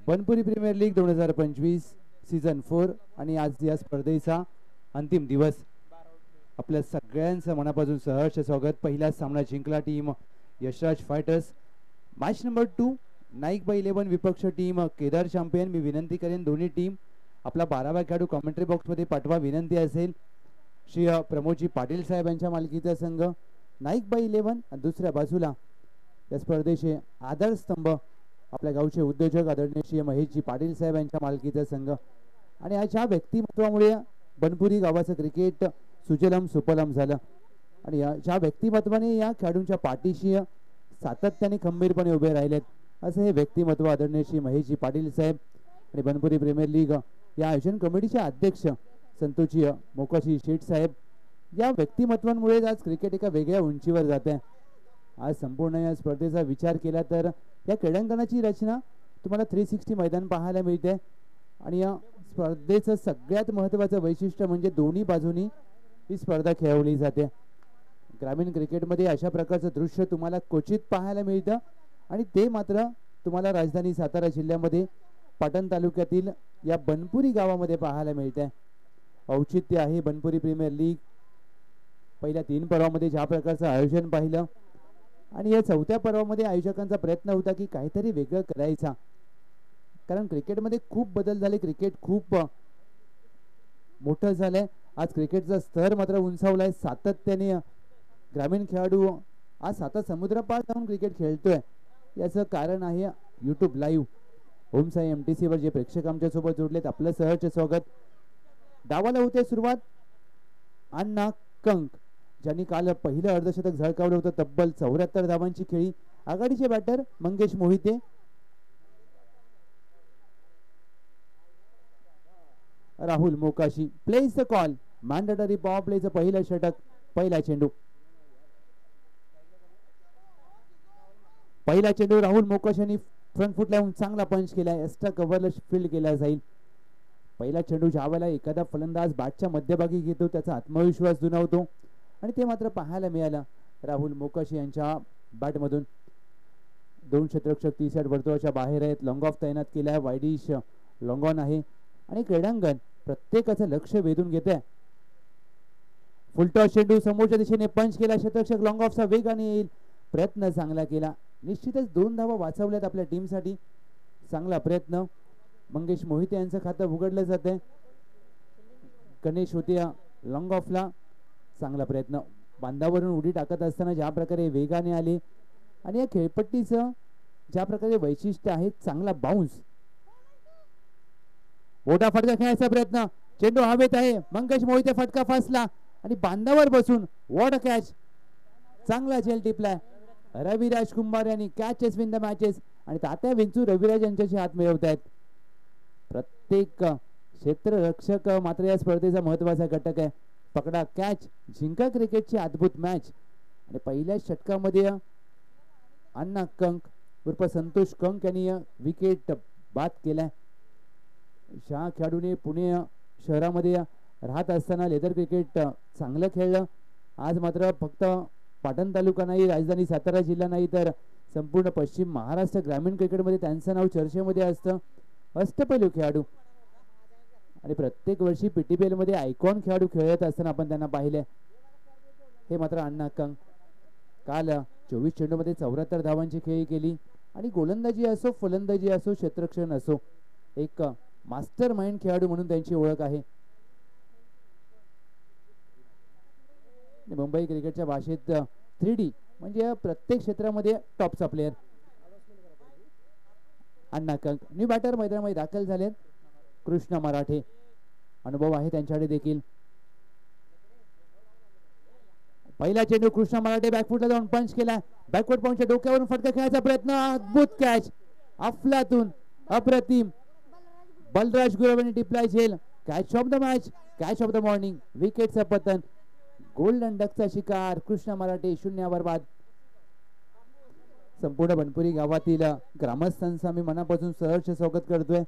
Banpuri premier league 2025 season 4 आणि आज या स्पर्धेचा अंतिम दिवस. आपल्या सगळ्यांचं मनापासून सहर्ष स्वागत. पहिला सामना जिंकला team Yashraj fighters. Match number 2 Naik by 11 विपक्ष टीम केदार चॅम्पियन. मी विनंती करेन दोन्ही टीम आपला 12वा खेळाडू कॉमेंट्री बॉक्समध्ये पाठवा. विनंती असेल श्री प्रमोदजी पाटील साहेब यांच्या मालकीचा संघ नाईक बाय 11. दुसऱ्या बाजूला या स्पर्धेचे आधारस्तंभ आपल्या गावचे उद्योजक आदरणीय श्री महेशजी पाटील साहेब यांच्या मालकीचा संघ. आणि याच्या व्यक्तिमत्वामुळे बनपुरी गावाचं क्रिकेट सुजलम सुपलम झालं आणि ज्या व्यक्तिमत्वाने या खेळाडूंच्या पाठीशी सातत्याने खंबीरपणे उभे राहिलेत असं हे व्यक्तिमत्व आदरणीय श्री महेशजी पाटील साहेब आणि बनपुरी प्रीमियर लीग या आयोजन कमिटीचे अध्यक्ष संतोषजी मोकाशी शेठ साहेब या व्यक्तिमत्वांमुळे आज क्रिकेट एका वेगळ्या उंचीवर जाते. आज संपूर्ण या स्पर्धेचा विचार केला तर या क्रीडांगणाची रचना तुम्हाला 360 मैदान पाहायला मिळते आणि या स्पर्धेचं सगळ्यात महत्त्वाचं वैशिष्ट्य म्हणजे दोन्ही बाजूनी ही स्पर्धा खेळवली जाते. ग्रामीण क्रिकेटमध्ये अशा प्रकारचं दृश्य तुम्हाला क्वचित पाहायला मिळतं आणि ते मात्र तुम्हाला राजधानी सातारा जिल्ह्यामध्ये पाटण तालुक्यातील या बनपुरी गावामध्ये पाहायला मिळते. औचित्य आहे बनपुरी प्रीमियर लीग. पहिल्या 3 पर्वामध्ये ज्या प्रकारचं आयोजन पाहिलं आणि या 4थ्या पर्वामध्ये आयोजकांचा प्रयत्न होता की काहीतरी वेगळं करायचा, कारण क्रिकेटमध्ये खूप बदल झाले. क्रिकेट खूप मोठं झालंय. आज क्रिकेटचा स्तर मात्र उंचावलाय. सातत्याने ग्रामीण खेळाडू आज साता समुद्रापार जाऊन क्रिकेट खेळतोय. याचं कारण आहे यूट्यूब लाईव्ह. ओम साई MTC वर जे प्रेक्षक आमच्या सोबत जोडलेत आपलं सहर्ष स्वागत. डावाला होते सुरुवात. अण्णा कंक ज्यांनी काल पहिलं अर्धशतक झळकावलं होतं. तब्बल 74 धावांची खेळी. आघाडीचे batter Mangesh Mohite. Rahul Mokashi plays the call. Mandatory power प्लेचं पहिलं षटक. पहिला चेंडू राहुल मोकाश यांनी फ्रंट फुट लावून चांगला पंच केलाय. एक्स्ट्रा कव्हरला फील्ड केला जाईल. पहिला चेंडू ज्यावेळेला एखादा फलंदाज बॅटच्या मध्यभागी घेतो त्याचा आत्मविश्वास दुणावतो आणि ते मात्र पाहायला मिळालं राहुल मोकाशी यांच्या बॅटमधून. 2 क्षेत्ररक्षक 30 यार्ड वर्तुळाच्या बाहेर आहेत. लॉंग ऑफ तैनात केलाय. वायडिश लॉंग ऑन आहे आणि क्रीडांगण प्रत्येकाचं लक्ष वेधून घेते. फुलटॉस चेंडू समोरच्या दिशेने पंच केला. क्षेत्ररक्षक लॉंग ऑफचा वेगाने येईल. प्रयत्न चांगला केला. निश्चितच 2 धावा वाचवल्यात आपल्या टीमसाठी. चांगला प्रयत्न. मंगेश मोहिते यांचं खातं उघडलं जाते. गणेश होते लॉंग ऑफला. चांगला प्रयत्न. बांधावरून उडी टाकत असताना ज्या प्रकारे वेगाने आले आणि या खेळपट्टीचं ज्या प्रकारे वैशिष्ट्य आहे चांगला बाउन्स. मोठा फटका खेळायचा प्रयत्न. चेंडू हवेत आहे. मंगेश मोहिते फटका फासला आणि बांधावर बसून वॉट अ कॅच. चांगला झेल टिपलाय. रविराज कुंभार यांनी कॅचेस विन द मॅचेस आणि तात्या विंचू रविराज यांच्याशी हात मिळवत आहेत. प्रत्येक क्षेत्ररक्षक मात्र या स्पर्धेचा महत्वाचा घटक आहे. पकडा कॅच जिंका क्रिकेटची अद्भुत मॅच. आणि पहिल्या षटकामध्ये अण्णा कंक उर्फ संतोष कंक यांनी विकेट बाद केलाय. ज्या खेळाडूने पुणे शहरामध्ये राहत असताना लेदर क्रिकेट चांगलं खेळलं. आज मात्र फक्त पाटण तालुका नाही, राजधानी सातारा जिल्हा नाही तर संपूर्ण पश्चिम महाराष्ट्र ग्रामीण क्रिकेटमध्ये त्यांचं नाव चर्चेमध्ये असतं. अष्टपैलू खेळाडू आणि प्रत्येक वर्षी PTPL मध्ये आयकॉन खेळाडू खेळत असताना आपण त्यांना पाहिले. हे मात्र अण्णा कंक काल 24 चेंडूमध्ये 74 धावांची खेळी केली आणि गोलंदाजी असो फलंदाजी असो क्षेत्ररक्षण असो एक मास्टर माइंड खेळाडू म्हणून त्यांची ओळख आहे. मुंबई क्रिकेटच्या भाषेत 3D म्हणजे प्रत्येक क्षेत्रामध्ये टॉपचा प्लेअर. अण्णा कंक न्यू बॅटर मैदानामध्ये दाखल झालेत. कृष्ण मराठे अनुभव आहे त्यांच्याकडे देखील. पहिला चेंडू कृष्ण मराठे बॅकफुटला जाऊन पंच केला. बॅकवर्ड पाऊंडच्या डोक्यावरून फटका खेळायचा प्रयत्न. अद्भुत कॅच. अफलातून अप्रतिम. बलराज गुरव यांनी टिपलाय झेल. Catch of the match. Catch of the morning. विकेटचं पतन. गोल्डन डकचा शिकार कृष्ण मराठे 0 बाद. संपूर्ण बनपुरी गावातील ग्रामस्थांचा मी मनापासून सहर्ष स्वागत करतोय.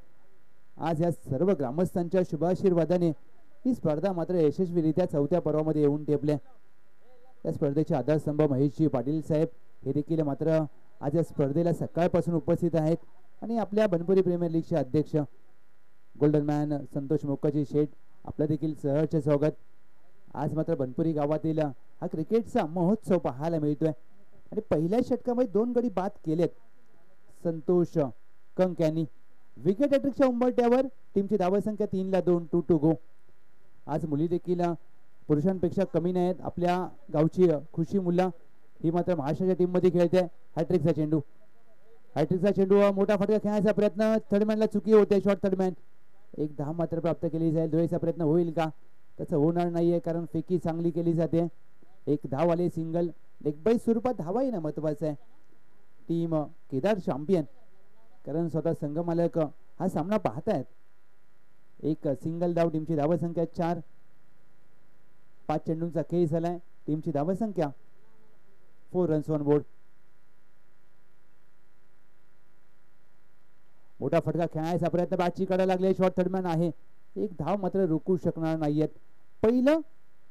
आज या सर्व ग्रामस्थांच्या शुभाशीर्वादाने ही स्पर्धा मात्र यशस्वीरित्या 4थ्या पर्वामध्ये येऊन टेपल्या. या स्पर्धेचे आधारस्तंभ महेशजी पाटील साहेब हे देखील मात्र आज या स्पर्धेला सकाळपासून उपस्थित आहेत. आणि आपल्या बनपुरी प्रीमियर लीगचे अध्यक्ष गोल्डन मॅन संतोष मोकाजी शेठ आपलं देखील सहर्ष स्वागत. आज मात्र बनपुरी गावातील हा क्रिकेटचा महोत्सव पाहायला मिळतोय आणि पहिल्या षटकामध्ये 2 गडी बाद केलेत संतोष कंक यांनी. विकेट हॅट्रिकच्या उंबरठ्यावर टीमची धावसंख्या 3-2 2 गो. आज मुली देखील पुरुषांपेक्षा कमी नाहीत. आपल्या गावची खुशी मुल्ला ही मात्र महाराष्ट्राच्या टीम मध्ये खेळते. हॅट्रिकचा चेंडू मोठा फटका खेळण्याचा प्रयत्न, थर्डमॅनला चुकी होते. शॉर्ट थर्डमॅन, एक धाव मात्र प्राप्त केली जाईल. धुळेचा प्रयत्न होईल का? तसं होणार नाहीये कारण फेकी चांगली केली जाते. एक धाव आले, सिंगल. लेगबाई स्वरूपात धावा येणं महत्वाचं आहे. टीम केदार चॅम्पियन कारण स्वतः संघ मालक हा सामना पाहतायत. एक सिंगल धाव, टीमची धावसंख्या 4. 5 चेंडूंचा खेळ झालाय. टीमची धावसंख्या 4 रन्स ऑन बोर्ड. मोठा फटका खेळायचा प्रयत्न, बॅटची कडा लागले. शॉर्ट थर्डमॅन आहे. एक धाव मात्र रोखू शकणार नाहीयेत. पहिलं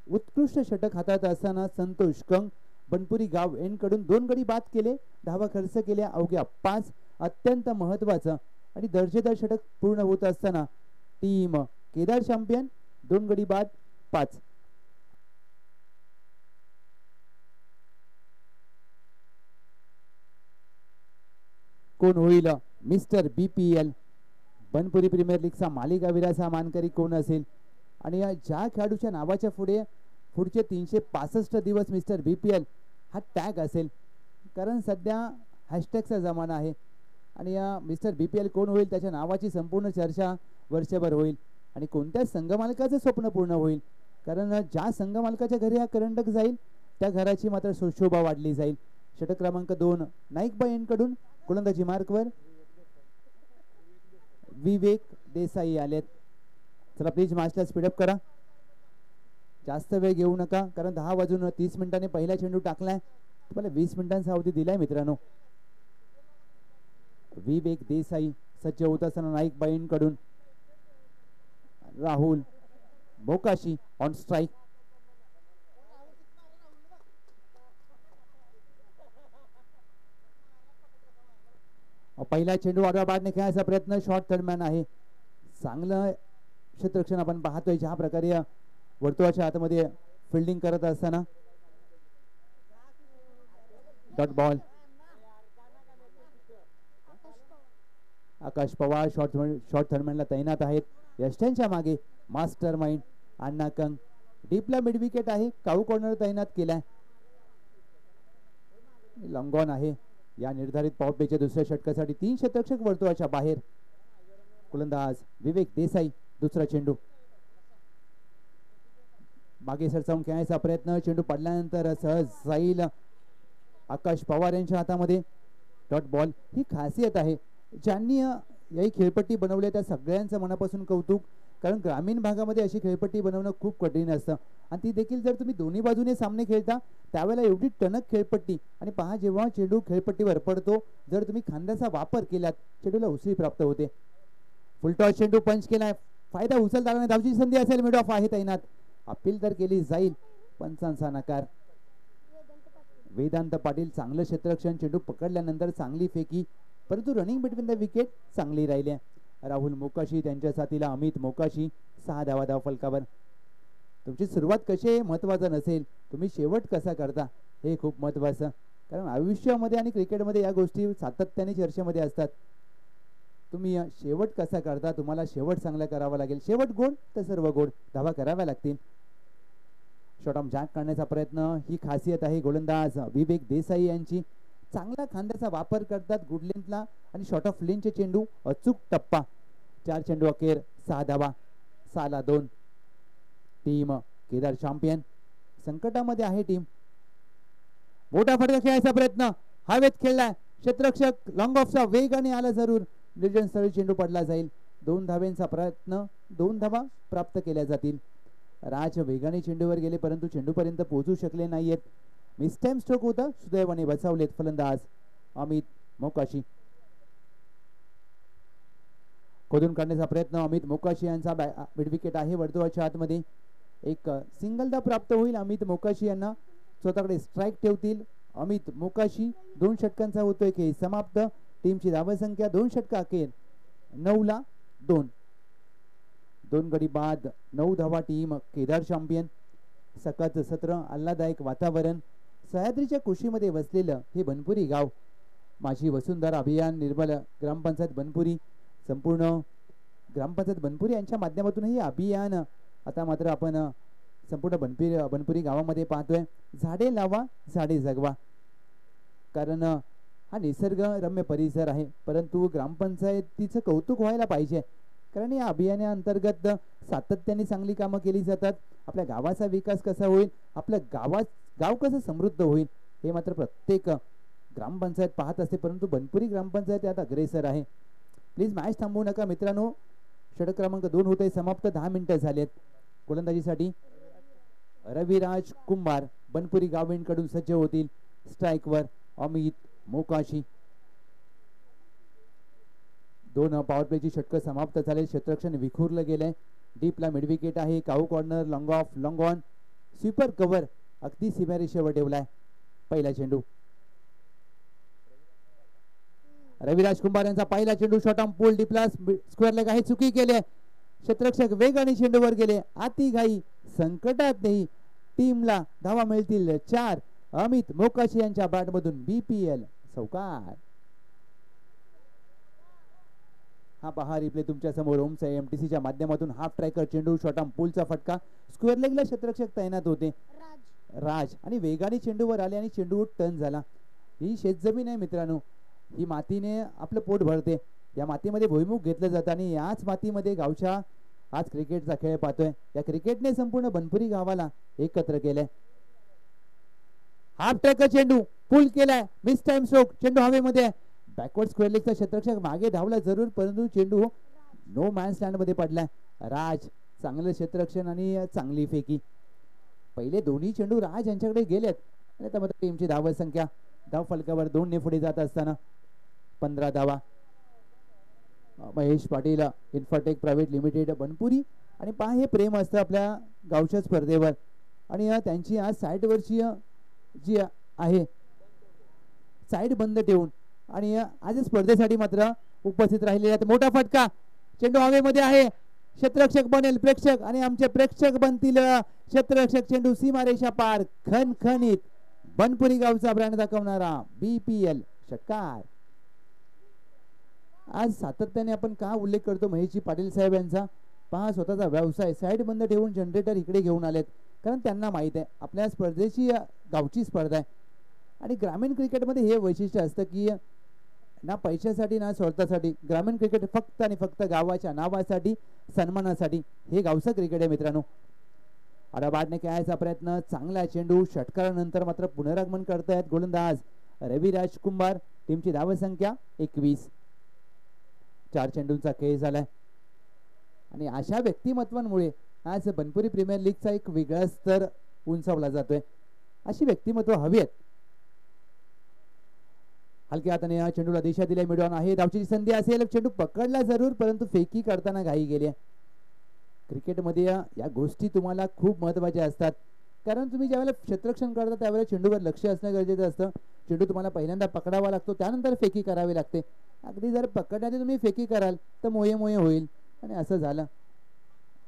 उत्कृष्ट षटक हातात असताना संतोष कंक बनपुरी गाव एन कडून 2 गडी बाद केले. धावा खर्च केल्या अवघ्या 5. अत्यंत महत्वाचं आणि दर्जेदार षटक पूर्ण होत असताना टीम केदार चॅम्पियन 2 गडी बाद 5. कोण होईल मिस्टर BPL बनपुरी प्रीमियर लीगचा मालिकावीराचा मानकरी कोण असेल? आणि ज्या खेळाडूच्या नावाच्या पुढचे 365 दिवस मिस्टर BPL हा टॅग असेल कारण सध्या हॅशटॅगचा जमाना आहे. आणि या मिस्टर BPL कोण होईल त्याच्या नावाची संपूर्ण चर्चा वर्षभर होईल. आणि कोणत्या संघमालकाचं स्वप्न पूर्ण होईल कारण ज्या संघमालकाच्या घरी हा करंडक जाईल त्या घराची मात्र शोभा वाढली जाईल. षटक क्रमांक 2 नाईक बाई कडून गोलंदाजी मार्कवर विवेक देसाई आलेत. चला प्लीज मॅचला स्पीडअप करा, जास्त वेळ घेऊ नका कारण 10 वाजून 30 मिनिटांनी पहिला चेंडू टाकलाय. तुम्हाला 20 मिनिटांचा अवधी दिलाय मित्रांनो. विवेक देसाई सज्ज होत असताना नाईक बाईंकडून राहुल मोकाशी ऑन स्ट्राईक. पहिला चेंडू आडवा बाटने खेळायचा प्रयत्न. शॉर्ट थर्डमॅन आहे. चांगलं क्षेत्ररक्षण आपण पाहतोय ज्या प्रकारे वर्तुळाच्या आतमध्ये फिल्डिंग करत असताना. Dot ball. Akash Pawar short थर्डमॅनला तैनात आहेत. यष्ट्यांच्या मागे मास्टर माइंड अण्णा कंक. डीपला मिड विकेट आहे. काऊ कॉर्नर तैनात केलाय. लॉंगॉन आहे. या निर्धारित पॉवर प्लेच्या दुसऱ्या षटकासाठी 3 क्षेत्ररक्षक वर्तुळाच्या बाहेर. गोलंदाज विवेक देसाई. दुसरा चेंडू मागे सरसावून खेळायचा प्रयत्न. चेंडू पडल्यानंतर सहज जाईल आकाश पवार यांच्या हातामध्ये. Dot ball. ही खासियत आहे ज्यांनी याही खेळपट्टी बनवली त्या सगळ्यांचं मनापासून कौतुक कारण ग्रामीण भागामध्ये अशी खेळपट्टी बनवणं खूप कठीण असतं आणि ती देखील जर तुम्ही दोन्ही बाजूने सामने खेळता त्यावेळेला एवढी टणक खेळपट्टी. आणि पहा जेव्हा चेंडू खेळपट्टीवर पडतो जर तुम्ही खांद्याचा वापर केलात चेंडूला उसळी प्राप्त होते. फुलटॉस चेंडू पंच केलाय. फायदा उचलता आला नाही. धावची संधी असेल. मिड ऑफ आहे तैनात. अपील तर केली जाईल. पंचांचा नकार. वेदांत पाटील चांगलं क्षेत्ररक्षण. चेंडू पकडल्यानंतर चांगली फेकी परंतु रनिंग बिटवीन द विकेट चांगली राहिली. राहुल मोकाशी त्यांच्या साथीला अमित मोकाशी 6 धावा धाव फलकावर. तुमची सुरुवात कशी आहे महत्वाचं नसेल, तुम्ही शेवट कसा करता हे खूप महत्वाचं. कारण आयुष्यामध्ये आणि क्रिकेटमध्ये या गोष्टी सातत्याने चर्चेमध्ये असतात. तुम्ही शेवट कसा करता, तुम्हाला शेवट चांगला करावा लागेल. शेवट गोड तर सर्व गोड. धावा कराव्या लागतील. शॉर्ट ऑफ जॅक करण्याचा प्रयत्न ही खासियत आहे गोलंदाज विवेक देसाई यांची. चांगला खांद्याचा वापर करतात गुड लेंथला आणि शॉर्ट ऑफ लेनचे चेंडू अचूक टप्पा. 4 चेंडू अखेर 6 धावा. 6-2. टीम केदार चॅम्पियन संकटामध्ये आहे. टीम मोठा फटका खेळायचा प्रयत्न हवेत खेळलाय. क्षेत्ररक्षक लॉंग ऑफचा वेगाने आला जरूर. निर्जन स्थळी चेंडू पडला जाईल. 2 धाव्यांचा प्रयत्न. 2 धावा प्राप्त केल्या जातील. राज वेगाने चेंडूवर गेले परंतु चेंडूपर्यंत पोहोचू शकले नाहीयेत. मिसटाइम स्ट्रोक होता. सुदैवाने बचावलेत फलंदाज अमित मोकाशी. खोदून काढण्याचा प्रयत्न अमित मोकाशी यांचा. मिड विकेट आहे वर्तुळाच्या आतमध्ये. एक सिंगल धाव प्राप्त होईल. अमित मोकाशी यांना स्वतःकडे स्ट्राईक ठेवतील. अमित मोकाशी 2 षटकांचा होतोय खेळ समाप्त. टीमची धावसंख्या 2 षटका अखेर 9ला 2. 2 गडी बाद 9 धावा. Team Kedar champion. सकाळचं सत्र, आल्हादायक वातावरण, सह्याद्रीच्या कुशीमध्ये वसलेलं हे बनपुरी गाव. माझी वसुंधरा अभियान, निर्मल ग्रामपंचायत बनपुरी, संपूर्ण ग्रामपंचायत बनपुरी यांच्या माध्यमातून हे अभियान आता मात्र आपण संपूर्ण बनपुरी गावामध्ये पाहतोय. झाडे लावा, झाडे जगवा. कारण हा निसर्गरम्य परिसर आहे, परंतु ग्रामपंचायतीचं कौतुक व्हायला पाहिजे. कारण या अभियानाअंतर्गत सातत्याने चांगली कामं केली जातात. आपल्या गावाचा विकास कसा होईल, आपलं गाव कसं समृद्ध होईल हे मात्र प्रत्येक ग्रामपंचायत पाहत असते. परंतु बनपुरी ग्रामपंचायत यात अग्रेसर आहे. प्लीज मॅच थांबवू नका मित्रांनो. षटक क्रमांक 2 होते समाप्त. 10 मिनिटं झालेत. गोलंदाजीसाठी रविराज कुंभार बनपुरी गावेंकडून सज्ज होतील. स्ट्राईकवर अमित मोकाशी. 2 पॉवर प्लेची षटकं समाप्त झाले. क्षेत्ररक्षण विखुरलं गेलंय. डीपला मिड विकेट आहे. Cow corner, long off, long on, sweeper cover अगदी सीमारेषेवर ठेवलाय. पहिला चेंडू रविराज कुंभार यांचा पहिला चेंडू शॉर्ट ऑन पूल डीपला स्क्वेअर लेग आहे. चुकी केली. क्षेत्ररक्षक वेगाने चेंडूवर गेले. आती घाई संकटात नाही. टीमला धावा मिळतील 4. अमित मोकाशी यांच्या बॅटमधून BPL चौकार. हा पहा रिप्ले तुमच्या समोर. ओमचा MTCच्या माध्यमातून हाफ ट्रॅकर चेंडू शॉर्ट ऑन पूलचा फटका. स्क्वेअर लेगला क्षेत्ररक्षक तैनात होते राज आणि वेगाने चेंडूवर आले आणि चेंडू टर्न झाला. ही शेतजमीन आहे मित्रांनो. ही मातीने आपलं पोट भरते. या मातीमध्ये भुईमुग घेतलं जातं आणि याच मातीमध्ये गावच्या आज क्रिकेटचा खेळ पाहतोय. या क्रिकेटने संपूर्ण बनपुरी गावाला एकत्र केलंय. हाफ ट्रॅकर चेंडू पुल केलाय. Miss time stroke. चेंडू हवेमध्ये. बॅकवर्ड स्क्वेअर लेगचा क्षेत्ररक्षक मागे धावला जरूर, परंतु चेंडू नो मॅन स्टँड मध्ये पडलाय. राज चांगलं क्षेत्ररक्षण आणि चांगली फेकी. पहिले दोन्ही चेंडू राज यांच्याकडे गेलेत आणि त्यामध्ये टीमची धाव संख्या धाव फलकावर 2 ने पुढे जात असताना 15 धावा. Mahesh Patil Infatech private limited Banpuri. आणि पहा हे प्रेम असतं आपल्या गावच्या स्पर्धेवर. आणि त्यांची आज साईडवरची जी आहे साईड बंद ठेवून आणि आज स्पर्धेसाठी मात्र उपस्थित राहिलेले आहेत. मोठा फटका. चेंडू हवेमध्ये आहे. क्षेत्ररक्षक बनेल प्रेक्षक आणि आमचे प्रेक्षक बनतील क्षेत्ररक्षक. चेंडू सीमारेषा पार. खणखणीत बनपुरी गावचा ब्रँड दाखवणारा BPL षटकार. आज सातत्याने आपण का उल्लेख करतो महेशजी पाटील साहेब यांचा. पहा स्वतःचा व्यवसाय साईड बंद ठेवून जनरेटर इकडे घेऊन आलेत. कारण त्यांना माहित आहे आपल्या स्पर्धेची गावची स्पर्धा आहे. आणि ग्रामीण क्रिकेटमध्ये हे वैशिष्ट्य असतं की ना पैशासाठी ना स्वार्थासाठी. ग्रामीण क्रिकेट फक्त आणि फक्त गावाच्या नावासाठी, सन्मानासाठी. हे गावचं क्रिकेट आहे मित्रांनो. आडाबाडने खेळायचा प्रयत्न. चांगला चेंडू. षटकारानंतर मात्र पुनरागमन करतायत गोलंदाज रविराज कुंभार. टीमची धावसंख्या 21. 4 चेंडूंचा खेळ झालाय. आणि अशा व्यक्तिमत्वांमुळे आज बनपुरी प्रीमियर लीगचा एक वेगळा स्तर उंचावला जातोय. अशी व्यक्तिमत्व हवी आहेत. हलक्या हाताने या चेंडूला दिशा दिली. मिडॉन आहे. धावची संधी असेल. चेंडू पकडला जरूर, परंतु फेकी करताना घाई गेली. क्रिकेटमध्ये या गोष्टी तुम्हाला खूप महत्वाच्या असतात. कारण तुम्ही ज्यावेळेला क्षेत्ररक्षण करता त्यावेळेला चेंडूवर लक्ष असणं गरजेचं असतं. चेंडू तुम्हाला पहिल्यांदा पकडावा लागतो, त्यानंतर फेकी करावी लागते. अगदी जर पकडण्याची तुम्ही फेकी कराल तर मोये मोये होईल. आणि असं झालं.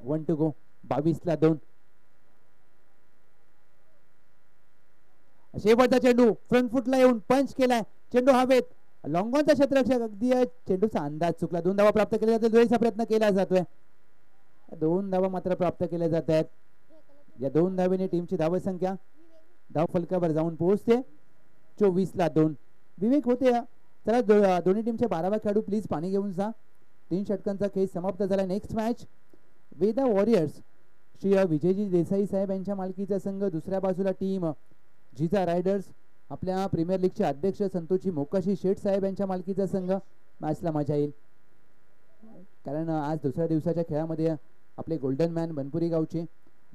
1 to go. 22ला 2. शेवटचा चेंडू फ्रंट फुटला येऊन पंच केलाय. चेंडू हवेत. लॉंगॉनचा क्षेत्ररक्षक अगदी चेंडूचा अंदाज चुकला. 2 धावा प्राप्त केल्या जातात. दुहेरीचा प्रयत्न केला जातोय. 2 धावा मात्र प्राप्त केल्या जात आहेत. या 2 धावेने टीमची धावसंख्या धाव फलकावर जाऊन पोहोचते 24ला 2. विवेक होते. चला दोन्ही टीमचे 12 खेळाडू प्लीज पाणी घेऊन जा. 3 षटकांचा खेळ समाप्त झाला. Next match Veda warriors Shri Vijayji Desai साहेब यांच्या मालकीचा संघ. दुसऱ्या बाजूला टीम जिजा रायडर्स आपल्या प्रीमियर लीगचे अध्यक्ष संतोषी मोकाशी शेठ साहेब यांच्या मालकीचा संघ. मॅचला मजा येईल. कारण आज दुसऱ्या दिवसाच्या खेळामध्ये आपले गोल्डन मॅन बनपुरी गावचे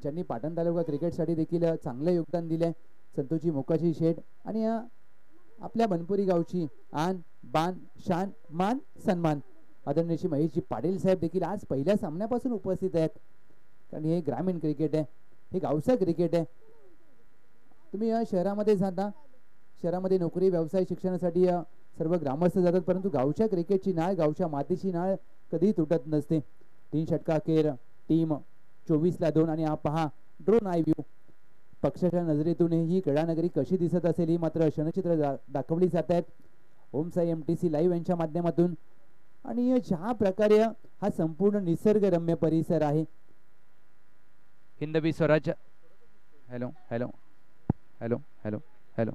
ज्यांनी पाटण तालुका क्रिकेटसाठी देखील चांगले योगदान दिले संतोषी मोकाशी शेठ आणि आपल्या बनपुरी गावची आन बान शान मान सन्मान आदरणीय श्री महेशजी पाटील साहेब देखील आज पहिल्या सामन्यापासून उपस्थित आहेत. कारण हे ग्रामीण क्रिकेट आहे, हे गावचं क्रिकेट आहे. तुम्ही शहरामध्ये जाता, शहरामध्ये नोकरी व्यवसाय शिक्षणासाठी सर्व ग्रामस्थ जातात, परंतु गावच्या क्रिकेटची नाळ, गावच्या मातीची नाळ कधी तुटत नसते. 3 षटका अखेर टीम 24-2 आणि हा पहा ड्रोन आय व्ह्यू. पक्षाच्या नजरेतून ही क्रीडानगरी कशी दिसत असेल ही मात्र क्षणचित्र दाखवली जात आहेत ओम साई MTC लाईव्ह यांच्या माध्यमातून. आणि ज्या प्रकारे हा संपूर्ण निसर्गरम्य परिसर आहे. हिंदवी स्वराज्य hello hello hello hello hello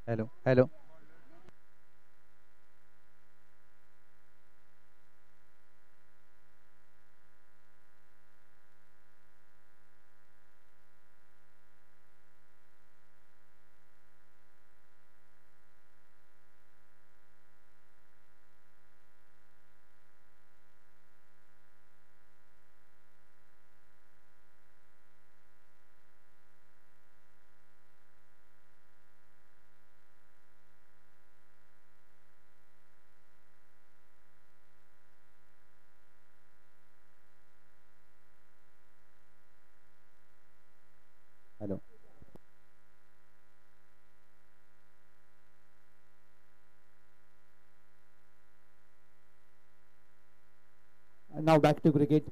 hello hello hello नाव बॅक टू क्रिकेट.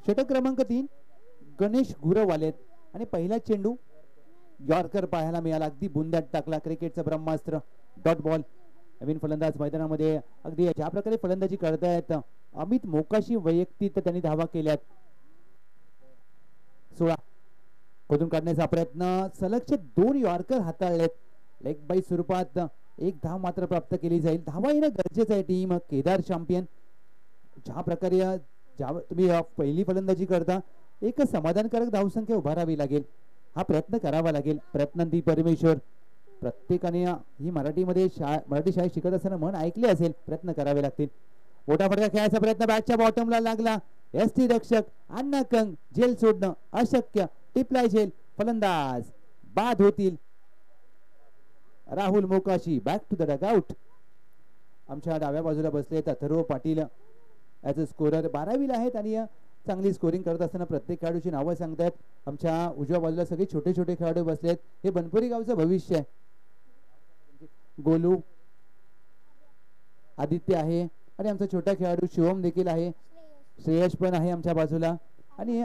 षटक क्रमांक 3 गणेश गुरवालेत आणि पहिला चेंडू यॉर्कर पाहायला मिळाला, अगदी बुंद्यात टाकला. क्रिकेटचं ब्रह्मास्त्र डॉट बॉल. नवीन फलंदाज मैदानामध्ये अगदी ज्या प्रकारे फलंदाजी करतायत अमित मोकाशी वैयक्तिक त्यांनी धावा केल्यात. 16 खोदून काढण्याचा प्रयत्न, सलगचे 2 यॉर्कर हाताळलेत. लेग बाय स्वरूपात 1 धाव मात्र प्राप्त केली जाईल. धावा येणं गरजेचं आहे. Team Kedar champion. ज्या प्रकारे तुम्ही पहिली फलंदाजी करता एक समाधानकारक धावसंख्या उभारावी लागेल, हा प्रयत्न करावा लागेल. प्रयत्नांती परमेश्वर. प्रत्येकाने ही मराठी शाळेत शिकत असताना म्हण ऐकले असेल, प्रयत्न करावे लागतील. मोठा फटका खेळायचा प्रयत्न बॅटच्या बॉटमला लागला. ST रक्षक अण्णा कंग, झेल सोडणं अशक्य. टिपलाय झेल, फलंदाज बाद होतील. Rahul Mokashi back to the dugout. आमच्या डाव्या बाजूला बसलेत Atharva Patil as a scorer, 12वीला आहेत आणि चांगली स्कोरिंग करत असताना प्रत्येक खेळाडूची नावं सांगतायत. आमच्या उजव्या बाजूला सगळे छोटे छोटे खेळाडू बसलेत. हे बनपुरी गावचं भविष्य आहे. गोलू, आदित्य आहे आणि आमचा छोटा खेळाडू शिवम देखील आहे. श्रेयश पण आहे आमच्या बाजूला आणि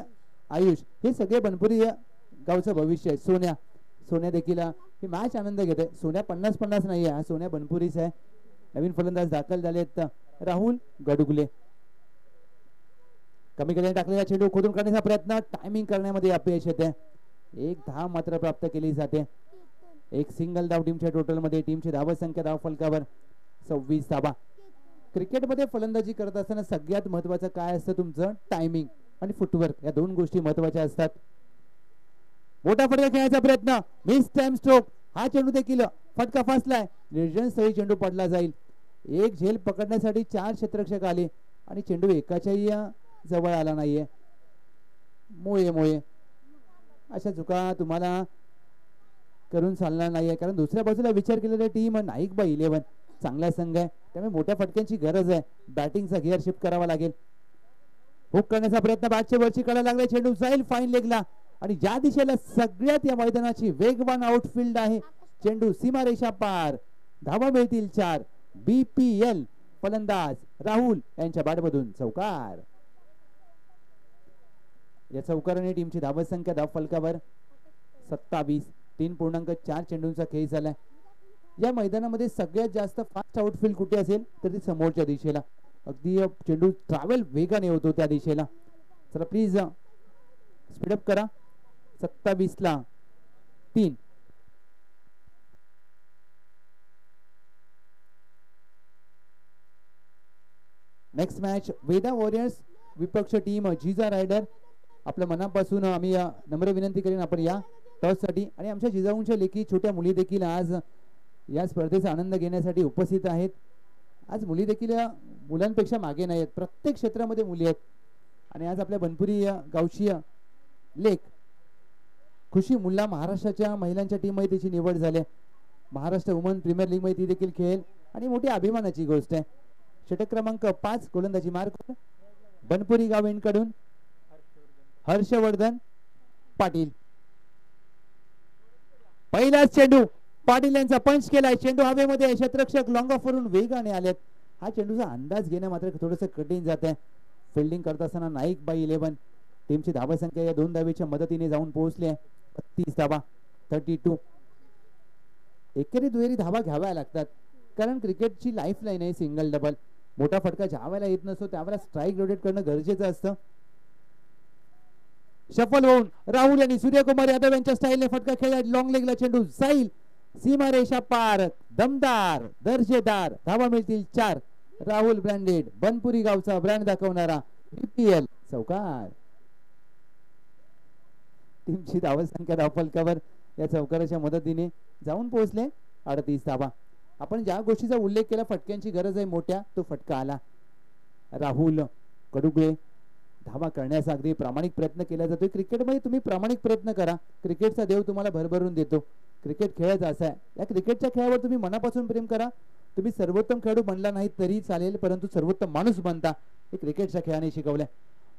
आयुष. हे सगळे बनपुरी गावचं भविष्य आहे. सोन्या देखील ही मॅच आनंद घेते. सोन्या 50-50 नाही आहे, सोन्या बनपुरीच आहे. नवीन फलंदाज दाखल झालेत राहुल गडुगले. कमी केल्याने टाकलेला चेंडू खोदून काढण्याचा प्रयत्न, टायमिंग करण्यामध्ये अपयश येते. 1 धाव मात्र प्राप्त केली जाते. 1 सिंगल धाव टीमच्या टोटल मध्ये. टीमची धावसंख्या धाव फलकावर 26 धावा. क्रिकेटमध्ये फलंदाजी करत असताना सगळ्यात महत्वाचं काय असतं, तुमचं टायमिंग आणि फुटवर्क. या 2 गोष्टी महत्वाच्या असतात. मोठा फटका खेळायचा प्रयत्न, मिस टाइम स्ट्रोक. हा चेंडू देखील फटका फासलाय. निर्जन स्थळी चेंडू पडला जाईल. 1 झेल पकडण्यासाठी 4 क्षेत्ररक्षक आले आणि चेंडू एकाच्याही जवळ आला नाहीये. मोये अशा चुका तुम्हाला करून चालणार नाहीये, कारण दुसऱ्या बाजूला विचार केलेल्या टीम नाईक बाई 11 चांगला संघ आहे, त्यामुळे मोठ्या फटक्यांची गरज आहे. बॅटिंगचा गिअर शिफ्ट करावा लागेल. हुक करण्याचा प्रयत्न, बॅटच्या वरची कडा लागला. चेंडू जाईल फाईन लेगला आणि ज्या दिशेला सगळ्यात या मैदानाची वेगवान आउटफील्ड आहे, चेंडू सीमारेषा पार. धावा मिळतील 4. BPL फलंदाज राहुल यांच्या बॅटमधून चौकार. या चौकाराने टीमची धावसंख्या धाव फलकावर 27. 3.4 चेंडूंचा खेळ झालाय. या मैदानामध्ये सगळ्यात जास्त फास्ट आउटफील्ड कुठे असेल तर ती समोरच्या दिशेला. अगदी चेंडू ट्रॅव्हल वेगाने होतो त्या दिशेला. चला प्लीज स्पीडअप करा. 27ला 3. नेक्स्ट मॅच वेदा वॉरियर्स विपक्ष टीम जिजा रायडर. आपल्या मनापासून आम्ही नम्र विनंती करीन, आपण या टॉस साठी. आणि आमच्या जिजाऊंच्या लेखी छोट्या मुली देखील आज या स्पर्धेचा आनंद घेण्यासाठी उपस्थित आहेत. आज मुली देखील मुलांपेक्षा मागे नाही आहेत, प्रत्येक क्षेत्रामध्ये मुली आहेत. आणि आज आपल्या बनपुरी गावची लेख खुशी मुल्ला महाराष्ट्राच्या महिलांच्या टीम मध्ये तिची निवड झाली. महाराष्ट्र वुमन प्रीमियर लीग मध्ये ती देखील खेळेल आणि मोठी अभिमानाची गोष्ट आहे. षटक क्रमांक 5 गोलंदाजी मार्क बनपुरी गाव कडून हर्षवर्धन पाटील. पहिलाच चेंडू पाटील यांचा पंच केलाय. चेंडू हवेमध्ये आहे. क्षेत्ररक्षक लॉंग ऑफ वरून वेगाने आलेत. हा चेंडूचा अंदाज घेणं मात्र थोडंसं कठीण जात आहे. फिल्डिंग करत असताना नाईक बाय 11 टीमची धावा संख्या या 2 धावेच्या मदतीने जाऊन पोहोचली आहे. 32 धावा 32. एकेरी दुहेरी धावा घ्याव्या लागतात कारण क्रिकेटची लाईफ लाईन आहे सिंगल डबल. मोठा फटका ज्या वेळेला येत नसतो त्यावेळेला स्ट्राईक रोटेट करणं गरजेचं असतं. शफल होऊन राहुल आणि सूर्यकुमार यादव यांच्या स्टाईलने फटका खेळला. लॉंग लेगला चेंडू जाईल सीमा रेषा पार. दमदार दर्जेदार धावा मिळतील 4. राहुल ब्रँडेड बनपुरी गावचा ब्रँड दाखवणारा बीपीएल चौकार. टीमची धावा संख्या धावफलकावर या चौकाराच्या मदतीने जाऊन पोहोचले 38 धावा. आपण ज्या गोष्टीचा उल्लेख केला फटक्यांची गरज आहे मोठ्या, तो फटका आला. राहुल कडुगळे धावा करण्याचा अगदी प्रामाणिक प्रयत्न केला जातोय. क्रिकेटमध्ये तुम्ही प्रामाणिक प्रयत्न करा, क्रिकेटचा देव तुम्हाला भरभरून देतो. क्रिकेट खेळायचा असा आहे. या क्रिकेटच्या खेळावर तुम्ही मनापासून प्रेम करा. तुम्ही सर्वोत्तम खेळाडू बनला नाही तरी चालेल, परंतु सर्वोत्तम माणूस बनता हे क्रिकेटच्या खेळाने शिकवलंय.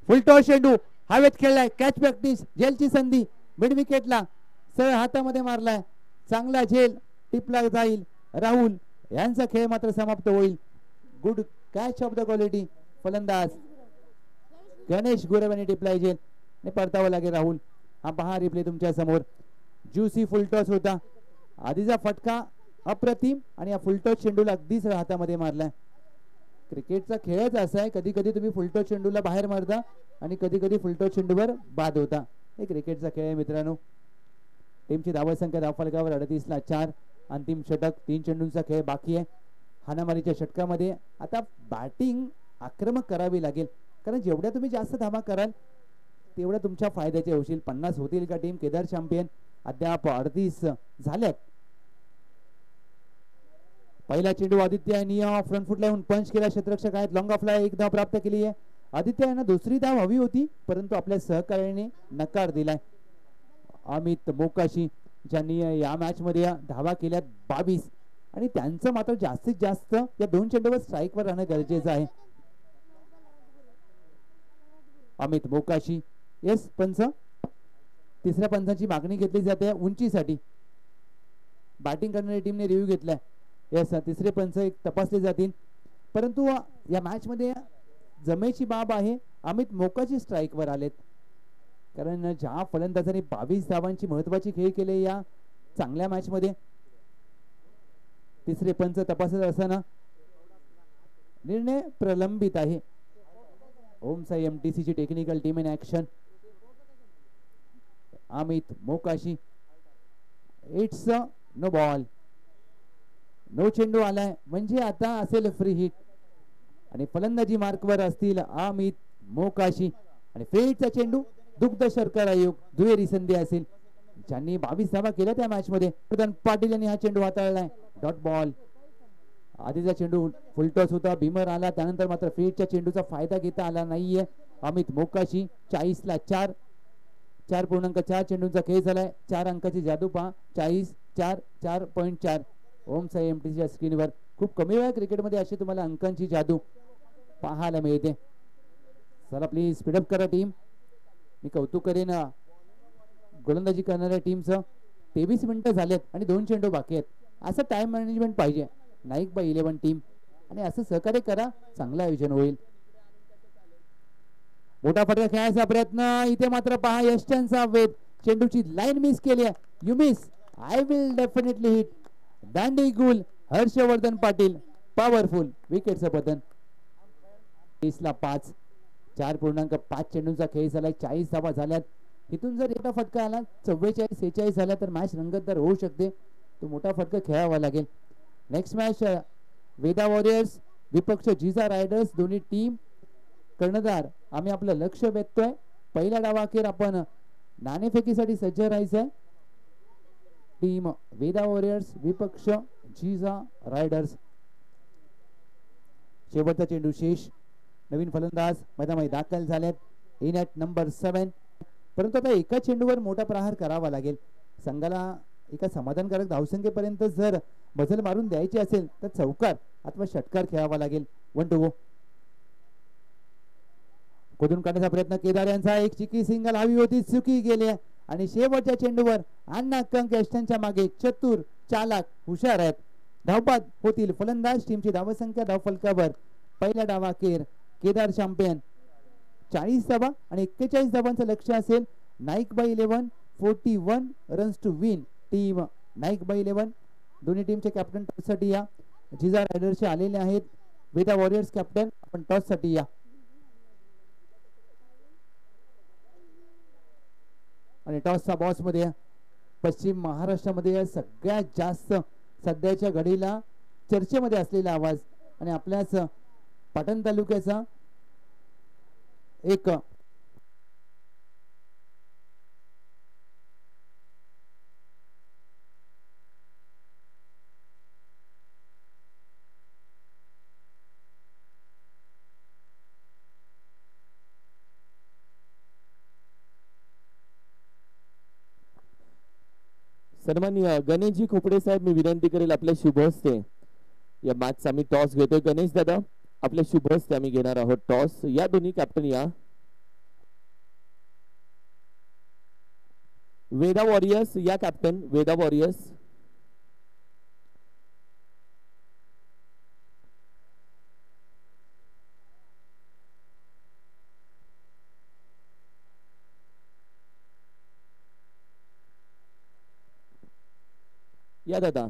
फुल टॉस चेंडू हवेत खेळलाय. कॅच प्रॅक्टिस झेलची संधी मिड विकेटला सरळ हातामध्ये मारलाय. चांगला झेल टिपला जाईल. राहुल यांचा खेळ मात्र समाप्त होईल. Good catch of the quality. फलंदाज गणेश गुरव टिपलाय झेल आणि परतावं लागेल राहुल. हा पहा रिप्ले तुमच्या समोर. ज्युसी फुल टॉस होता. आधीचा फटका अप्रतिम आणि या फुल टॉस चेंडूला अगदी सरळ हातामध्ये मारलाय. क्रिकेटचा खेळच असा आहे, कधी कधी तुम्ही फुल टॉस चेंडूला बाहेर मारता आणि कधी कधी फुल टॉस चेंडूवर बाद होता. हे क्रिकेटचा खेळ आहे मित्रांनो. टीमची धावा संख्या धावफलकावर 38ला 4. अंतिम षटक 3 चेंडूंचा खेळ बाकी आहे. हाणामारीच्या षटकामध्ये आता बॅटिंग आक्रमक करावी लागेल कारण जेवढ्या तुम्ही जास्त धावा कराल तेवढ्या तुमच्या फायद्याचे होतील. 50 होतील का टीम केदार चॅम्पियन? अद्याप 38 झाल्यात. पहिला चेंडू आदित्य यांनी फ्रंट फुटला येऊन पंच केला. क्षेत्ररक्षक आहेत लॉंग ऑफला 1 धाव प्राप्त केली आहे. आदित्य यांना दुसरी धाव हवी होती परंतु आपल्या सहकार्याने नकार दिलाय. अमित मोकाशी ज्यांनी या मॅच मध्ये धावा केल्यात 22 आणि त्यांचं मात्र जास्तीत जास्त या 2 चेंडूवर स्ट्राईक वर राहणं गरजेचं आहे. अमित मोकाशी येस पंच. तिसऱ्या पंचाची मागणी घेतली जाते उंचीसाठी. बॅटिंग करणारी टीमने रिव्ह्यू घेतलाय. येस तिसरे पंच एक तपासले जातील परंतु या मॅच मध्ये जमेची बाब आहे. अमित मोकाशी स्ट्राईक वर आलेत कारण ज्या फलंदाजांनी 22 धावांची महत्वाची खेळ केले या चांगल्या मॅच मध्ये. तिसरे पंच तपासत असताना निर्णय प्रलंबित आहे. ओम साई एमटीसी ची technical team in action. Amit Mokashi it's no ball. No चेंडू आलाय म्हणजे आता असेल फ्री हिट आणि फलंदाजी मार्कवर असतील अमित मोकाशी. आणि फेटचा चेंडू दुग्ध शर्करा आयोग दुहेरी संधी असेल. ज्यांनी 22 धावा केल्या त्या मॅच मध्ये पाटील यांनी हा चेंडू हाताळलाय. Dot ball. आधीचा चेंडू फुलटॉस होता, भीमर आला, त्यानंतर मात्र फेटच्या चेंडूचा फायदा घेता आला नाहीये. अमित मोकाशी 40ला 4. 4.4 चेंडूंचा खेळ झालाय. 4 अंकाची जादू पहा. 40 4 4.4. ओम साई एमटीसीच्या स्क्रीनवर खूप कमी वेळा क्रिकेटमध्ये अशी तुम्हाला अंकांची जादू पाहायला मिळते. चला प्लीज स्पीडअप करा टीम. मी कौतुक करेन गोलंदाजी करणाऱ्या टीमचं. 23 मिनिटं झालेत आणि 2 चेंडू बाकी आहेत. असं टाइम मॅनेजमेंट पाहिजे नाईक बाय 11 टीम आणि असं सहकार्य करा, चांगलं आयोजन होईल. मोठा फटका खेळायचा प्रयत्न इथे मात्र पहा यष्टनचा वेध. चेंडूची लाईन मिस केली आहे. You miss I will definitely hit. दांडी गुल हर्षवर्धन पाटील पॉवरफुल विकेटचं पतन. 30ला 5. 4.5 चेंडूंचा खेळ झालाय. 40 धावा झाल्यात. इथून जर एका फटका आला 44 46 झाला तर मॅच रंगतदार होऊ शकते. तो मोठा फटका खेळावा लागेल. नेक्स्ट मॅच वेदा वॉरियर्स विपक्ष जिजा रायडर्स. दोन्ही टीम कर्णधार आम्ही आपलं लक्ष वेधतोय. पहिल्या डावाखेर आपण नाणेफेकीसाठी सज्ज राहायचंय. टीम वेदा वॉरियर्स विपक्ष जिजा रायडर्स. शेवटचा चेंडू शेष. नवीन फलंदाज मैदानामध्ये दाखल झालेत इन ॲट नंबर 7. परंतु आता एका चेंडूवर मोठा प्रहार करावा लागेल. संघाला एका समाधानकारक धावसंख्येपर्यंत जर मजल मारून द्यायची असेल तर चौकार अथवा षटकार खेळावा लागेल. 1 to go. खोदून काढण्याचा प्रयत्न केदार यांचा. एक चिकी सिंगल हवी होती, चुकी गेली आणि शेवटच्या चेंडूवर अण्णा कंक यष्टांच्या मागे चतुर चालाक हुशार आहेत. धावबाद होतील फलंदाज. टीमची धावसंख्या धावफलकावर पहिल्या डावाखेर केदार चॅम्पियन 40 धावा आणि 41 धावांचं लक्ष असेल. Naik by 11 41 runs to win. Team Naik by 11. दोन्ही टीमचे कॅप्टन टॉस साठी या. जिजा रायडर्सचे आलेले आहेत. वेदा वॉरियर्स कॅप्टन आपण टॉस साठी या. आणि टॉसचा बॉस मध्ये पश्चिम महाराष्ट्रामध्ये सगळ्यात जास्त सध्याच्या घडीला चर्चेमध्ये असलेला आवाज आणि आपल्याच पाटण तालुक्याचा एक सन्माननीय गणेशजी खोपडे साहेब, मी विनंती करेल आपल्या शुभ हस्ते या मॅचचा आम्ही टॉस घेतोय. गणेश दादा, आपल्या शुभ हस्ते आम्ही घेणार आहोत टॉस. या दोन्ही कॅप्टन या. वेदा वॉरियर्स या कॅप्टन. वेदा वॉरियर्स. या दादा.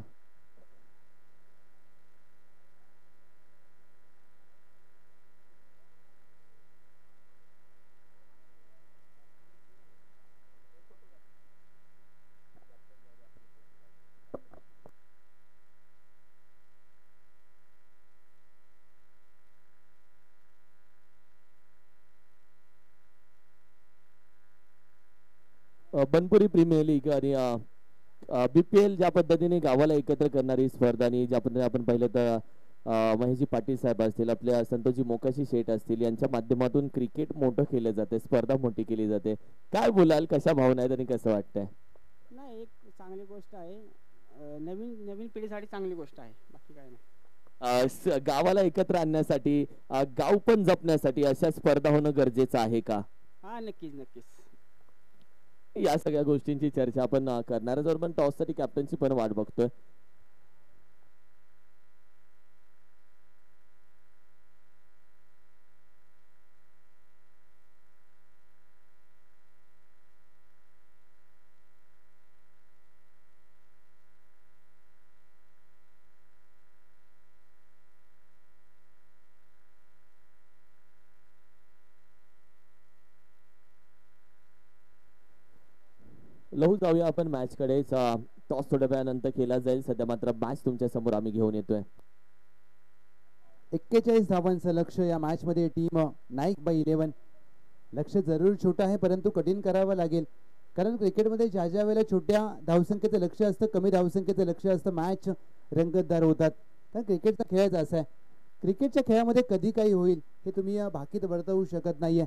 बनपुरी प्रीमियर लीग आणि बीपीएल ज्या पद्धतीने गावाला एकत्र करणारी स्पर्धा आणि ज्या पद्धतीने आपण पाहिलं तर महेशजी पाटील साहेब असतील, आपल्या संतोषजी मोकाशी शेठ असतील, यांच्या माध्यमातून क्रिकेट मोठं केलं जाते, स्पर्धा मोठी केली जाते. काय बोलाल, कशा भावना आहेत आणि कसं वाटतंय? नाही, एक चांगली गोष्ट आहे. नवीन नवीन पिढीसाठी चांगली गोष्ट आहे, बाकी काय नाही. गावाला एकत्र आणण्यासाठी, गाव पण जपण्यासाठी अशा स्पर्धा होणं गरजेचं आहे का? हा, नक्कीच नक्कीच. या सगळ्या गोष्टींची चर्चा आपण करणारच आहोत, पण टॉस साठी कॅप्टनची पण वाट बघतोय. लहू जाऊया आपण मॅच कडे. टॉस थोड्या वेळानंतर केला जाईल. सध्या मात्र मॅच तुमच्या समोर आम्ही घेऊन येतोय. 41 धावांचं लक्ष या मॅच मध्ये टीम नाईक बाय 11. लक्ष जरूर छोटं आहे, परंतु कठीण करावं लागेल, कारण क्रिकेटमध्ये ज्या ज्या वेळेला छोट्या धावसंख्येचं लक्ष असतं, कमी धावसंख्येचं लक्ष असतं, मॅच रंगतदार होतात. कारण क्रिकेटचा खेळच असा आहे. क्रिकेटच्या खेळामध्ये कधी काही होईल हे तुम्ही भाकीत वर्तवू शकत नाहीये.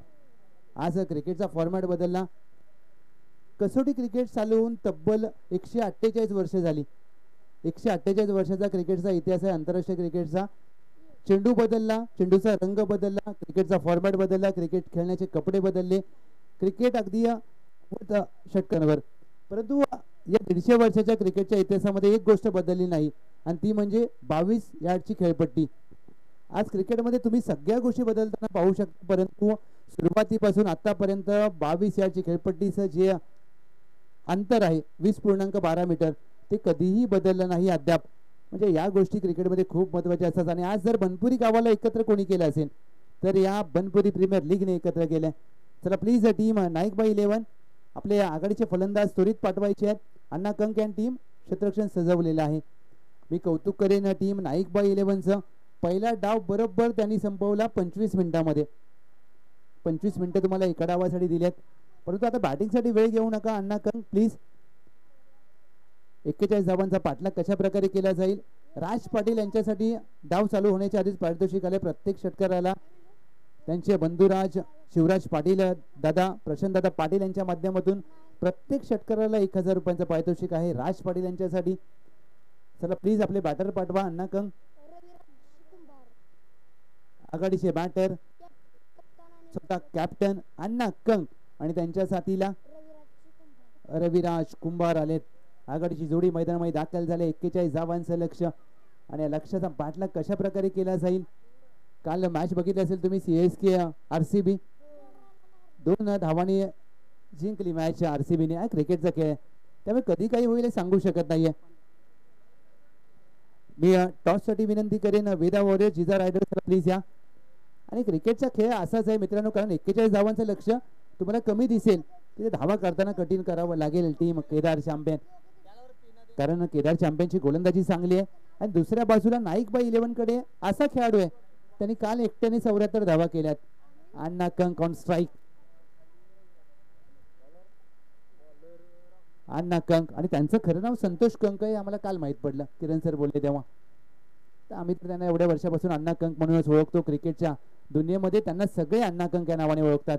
आज क्रिकेटचा फॉर्मॅट बदलला. कसोटी क्रिकेट चालू होऊन तब्बल 148 वर्ष झाली. 148 वर्षाचा क्रिकेटचा इतिहास आहे आंतरराष्ट्रीय क्रिकेटचा. चेंडू बदलला, चेंडूचा रंग बदलला, क्रिकेटचा फॉर्मॅट बदलला, क्रिकेट खेळण्याचे कपडे बदलले, क्रिकेट अगदी षटकांवर. परंतु या 150 वर्षाच्या क्रिकेटच्या इतिहासामध्ये एक गोष्ट बदलली नाही, आणि ती म्हणजे 22 यार्डची खेळपट्टी. आज क्रिकेटमध्ये तुम्ही सगळ्या गोष्टी बदलताना पाहू शकता, परंतु सुरुवातीपासून आतापर्यंत 22 यार्डची खेळपट्टीचं जे अंतर आहे 20.12 मीटर, ते कधीही बदललं नाही अद्याप. म्हणजे या गोष्टी क्रिकेटमध्ये खूप महत्त्वाच्या असतात. आणि आज जर बनपुरी गावाला एकत्र कोणी केलं असेल तर या बनपुरी प्रीमियर लीगने एकत्र केलं. चला प्लीज टीम नाईक बाय 11, आपले आघाडीचे फलंदाज त्वरित पाठवायचे आहेत. अण्णा कंक अँड टीम क्षेत्ररक्षण सजवलेलं आहे. मी कौतुक करेन टीम नाईक बाय 11चं. पहिला डाव बरोबर त्यांनी संपवला 25 मिनिटांमध्ये. 25 मिनिटं तुम्हाला एका डावासाठी दिल्यात, परंतु आता बॅटिंगसाठी वेळ घेऊ नका अण्णा कंक प्लीज. 41 धावांचा पाठलाग कशा प्रकारे केला जाईल. राज पाटील यांच्यासाठी डाव चालू होण्याच्या आधीच पारितोषिक आले प्रत्येक षटकाराला. त्यांचे बंधुराज शिवराज पाटील दादा प्रशांत दादा पाटील यांच्या माध्यमातून प्रत्येक षटकाराला 1000 रुपयांचं पारितोषिक आहे राज पाटील यांच्यासाठी. चला प्लीज आपले बॅटर पाठवा. अण्णा कंग आघाडीचे बॅटर स्वतः कॅप्टन अण्णा कंग आणि त्यांच्या साथीला रविराज कुंभार आलेत. आघाडीची जोडी मैदानामध्ये दाखल झाले. 41 धावांचं लक्ष आणि या लक्ष्याचा पाठलाग कशा प्रकारे केला जाईल. काल मॅच बघितली असेल तुम्ही CSK RCB 2 धावांनी जिंकली मॅच RCB ने. क्रिकेटचा खेळ त्यामुळे कधी काही होईल सांगू शकत नाहीये. मी टॉस साठी विनंती करेन Veda warrior Jija riders please या. आणि क्रिकेटचा खेळ असाच आहे मित्रांनो, कारण 41 धावांचं लक्ष तुम्हाला कमी दिसेल तिथे धावा करताना कठीण करावं लागेल टीम केदार चॅम्पियन, कारण केदार चॅम्पियनची गोलंदाजी चांगली आहे. आणि दुसऱ्या बाजूला नाईक बाई 11 कडे असा खेळाडू आहे त्यांनी काल एकट्याने 74 धावा केल्यात. अण्णा कंक ऑन स्ट्राईक. अण्णा कंक आणि त्यांचं खरं नाव संतोष कंक आहे आम्हाला काल माहित पडलं, किरण सर बोलले तेव्हा. तर आम्ही त्यांना एवढ्या वर्षापासून अण्णा कंक म्हणूनच ओळखतो. क्रिकेटच्या दुनियेमध्ये त्यांना सगळे अण्णा कंक या नावाने ओळखतात.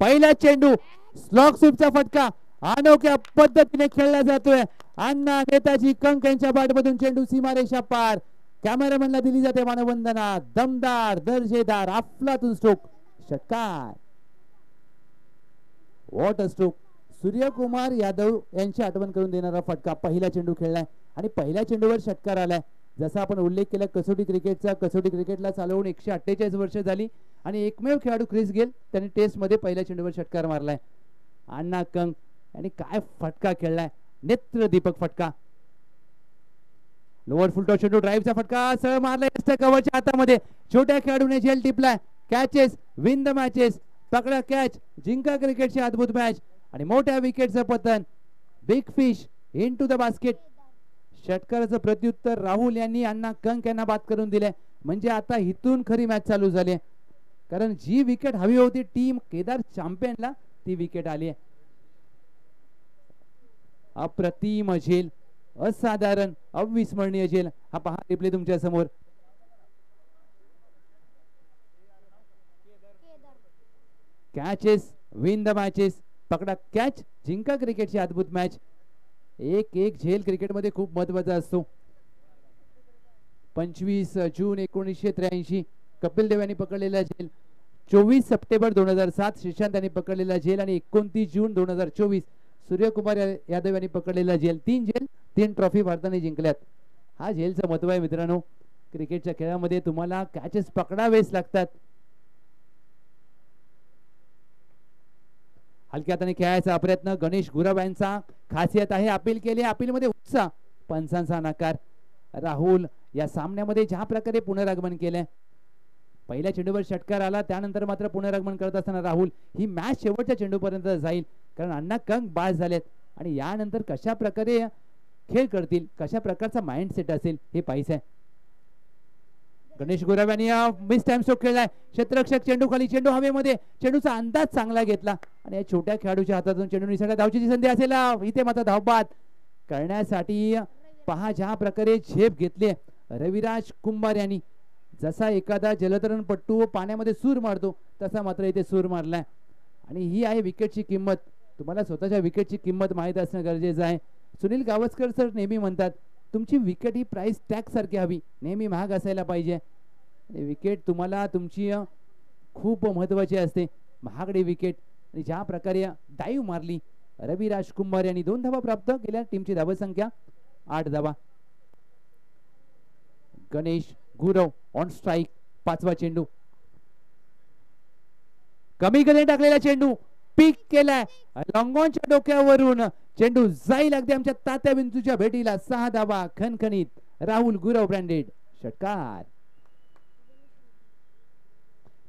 पहिला चेंडू स्लॉग स्वीपचा फटका अनोख्या पद्धतीने खेळला जातोय. अण्णा नेताजी कंक यांच्या बॅटमधून चेंडू सीमारेषा पार. कॅमेरामॅनला दिली जाते मानवंदना. दमदार दर्जेदार अफलातून स्ट्रोक. षटकार. What a stroke. Suryakumar Yadav यांची आठवण करून देणारा फटका. पहिला चेंडू खेळलाय आणि पहिल्या चेंडूवर षटकार आलाय. जसा आपण उल्लेख केला कसोटी क्रिकेटचा, कसोटी क्रिकेटला चालवून 148 वर्ष झाली आणि एकमेव खेळाडू क्रिस गेल त्यांनी टेस्ट मध्ये पहिल्या चेंडूवर षटकार मारलाय. अण्णा कंक आणि काय फटका खेळलाय. नेत्र दीपक फटका. लोअर फुल टॉस चेंडू ड्राईव्हचा फटका सरळ मारलाय कव्हरच्या हातामध्ये. छोट्या खेळाडूने झेल टिपलाय. Catches win the matches. पकडा कॅच जिंका क्रिकेटची अद्भुत मॅच आणि मोठ्या विकेटचं पतन. Big fish into the basket. षटकाराचं प्रत्युत्तर राहुल यांनी अण्णा कंक यांना बाद करून दिले. म्हणजे आता इथून खरी मॅच चालू झाली, कारण जी विकेट हवी होती टीम केदार चॅम्पियनला ती विकेट आली आहे. अप्रतिम झेल, असाधारण अविस्मरणीय झेल. हा पहा रिप्ले तुमच्या समोर. Catches win the matches. पकडा कॅच जिंका क्रिकेटची अद्भुत मॅच. एक झेल क्रिकेटमध्ये खूप महत्वाचा असतो. 25 जून 1983 कपिल देव यांनी पकडलेला झेल. 24 सप्टेंबर 2007 श्रीशांत यांनी पकडलेला झेल आणि 29 जून 2024 सूर्यकुमार यादव यांनी पकडलेला झेल. 3 झेल 3 ट्रॉफी भारताने जिंकल्यात. हा झेलचं महत्व आहे मित्रांनो. क्रिकेटच्या खेळामध्ये तुम्हाला कॅचेस पकडावेच लागतात. हलक्या हाताने खेळायचा प्रयत्न गणेश गुरव यांचा खासियत आहे. अपील केली, अपील मध्ये उत्साह, पंचांचा नकार. राहुल या सामन्यामध्ये ज्या प्रकारे पुनरागमन केलंय, पहिल्या चेंडूवर षटकार आला त्यानंतर मात्र पुनरागमन करत असताना राहुल ही मॅच शेवटच्या चेंडूपर्यंत जाईल, कारण अण्णा कंक बाद झालेत आणि यानंतर कशा प्रकारे खेळ करतील, कशा प्रकारचा माइंडसेट असेल हे पाहिजे. गणेश गुरव यांनी मिस टाइम स्ट्रोक खेळलाय. क्षेत्ररक्षक चेंडू खाली, चेंडू हवेमध्ये. चेंडूचा अंदाज चांगला घेतला आणि या छोट्या खेळाडूच्या हातातून चेंडू निसटला. धावची संधी असेल इथे मात्र धावबाद करण्यासाठी पहा ज्या प्रकारे झेप घेतली रविराज कुंभार यांनी. जसा एखादा जलतरणपट्टू पाण्यामध्ये सूर मारतो तसा मात्र इथे सूर मारलाय. आणि ही आहे विकेटची किंमत. तुम्हाला स्वतःच्या विकेटची किंमत माहीत असणं गरजेचं आहे. सुनील गावस्कर सर नेहमी म्हणतात तुमची विकेट ही प्राइस टॅग सारखी हवी, नेहमी महाग असायला पाहिजे. विकेट तुम्हाला तुमची खूप महत्वाची असते, महागडी विकेट. आणि ज्या प्रकारे डाईव्ह मारली रविराज कुंभार यांनी 2 धावा प्राप्त केल्या. टीमची धावा संख्या 8 धावा. Ganesh Gurav on strike. 5वा चेंडू कमी गतीने टाकलेला चेंडू पीक केलाय लॉंगॉनच्या डोक्यावरून. चेंडू जाईल अगदी आमच्या तात्या बिंदूच्या भेटीला. 6 धावा खणखणीत राहुल गुरव ब्रँडेड. षटकार.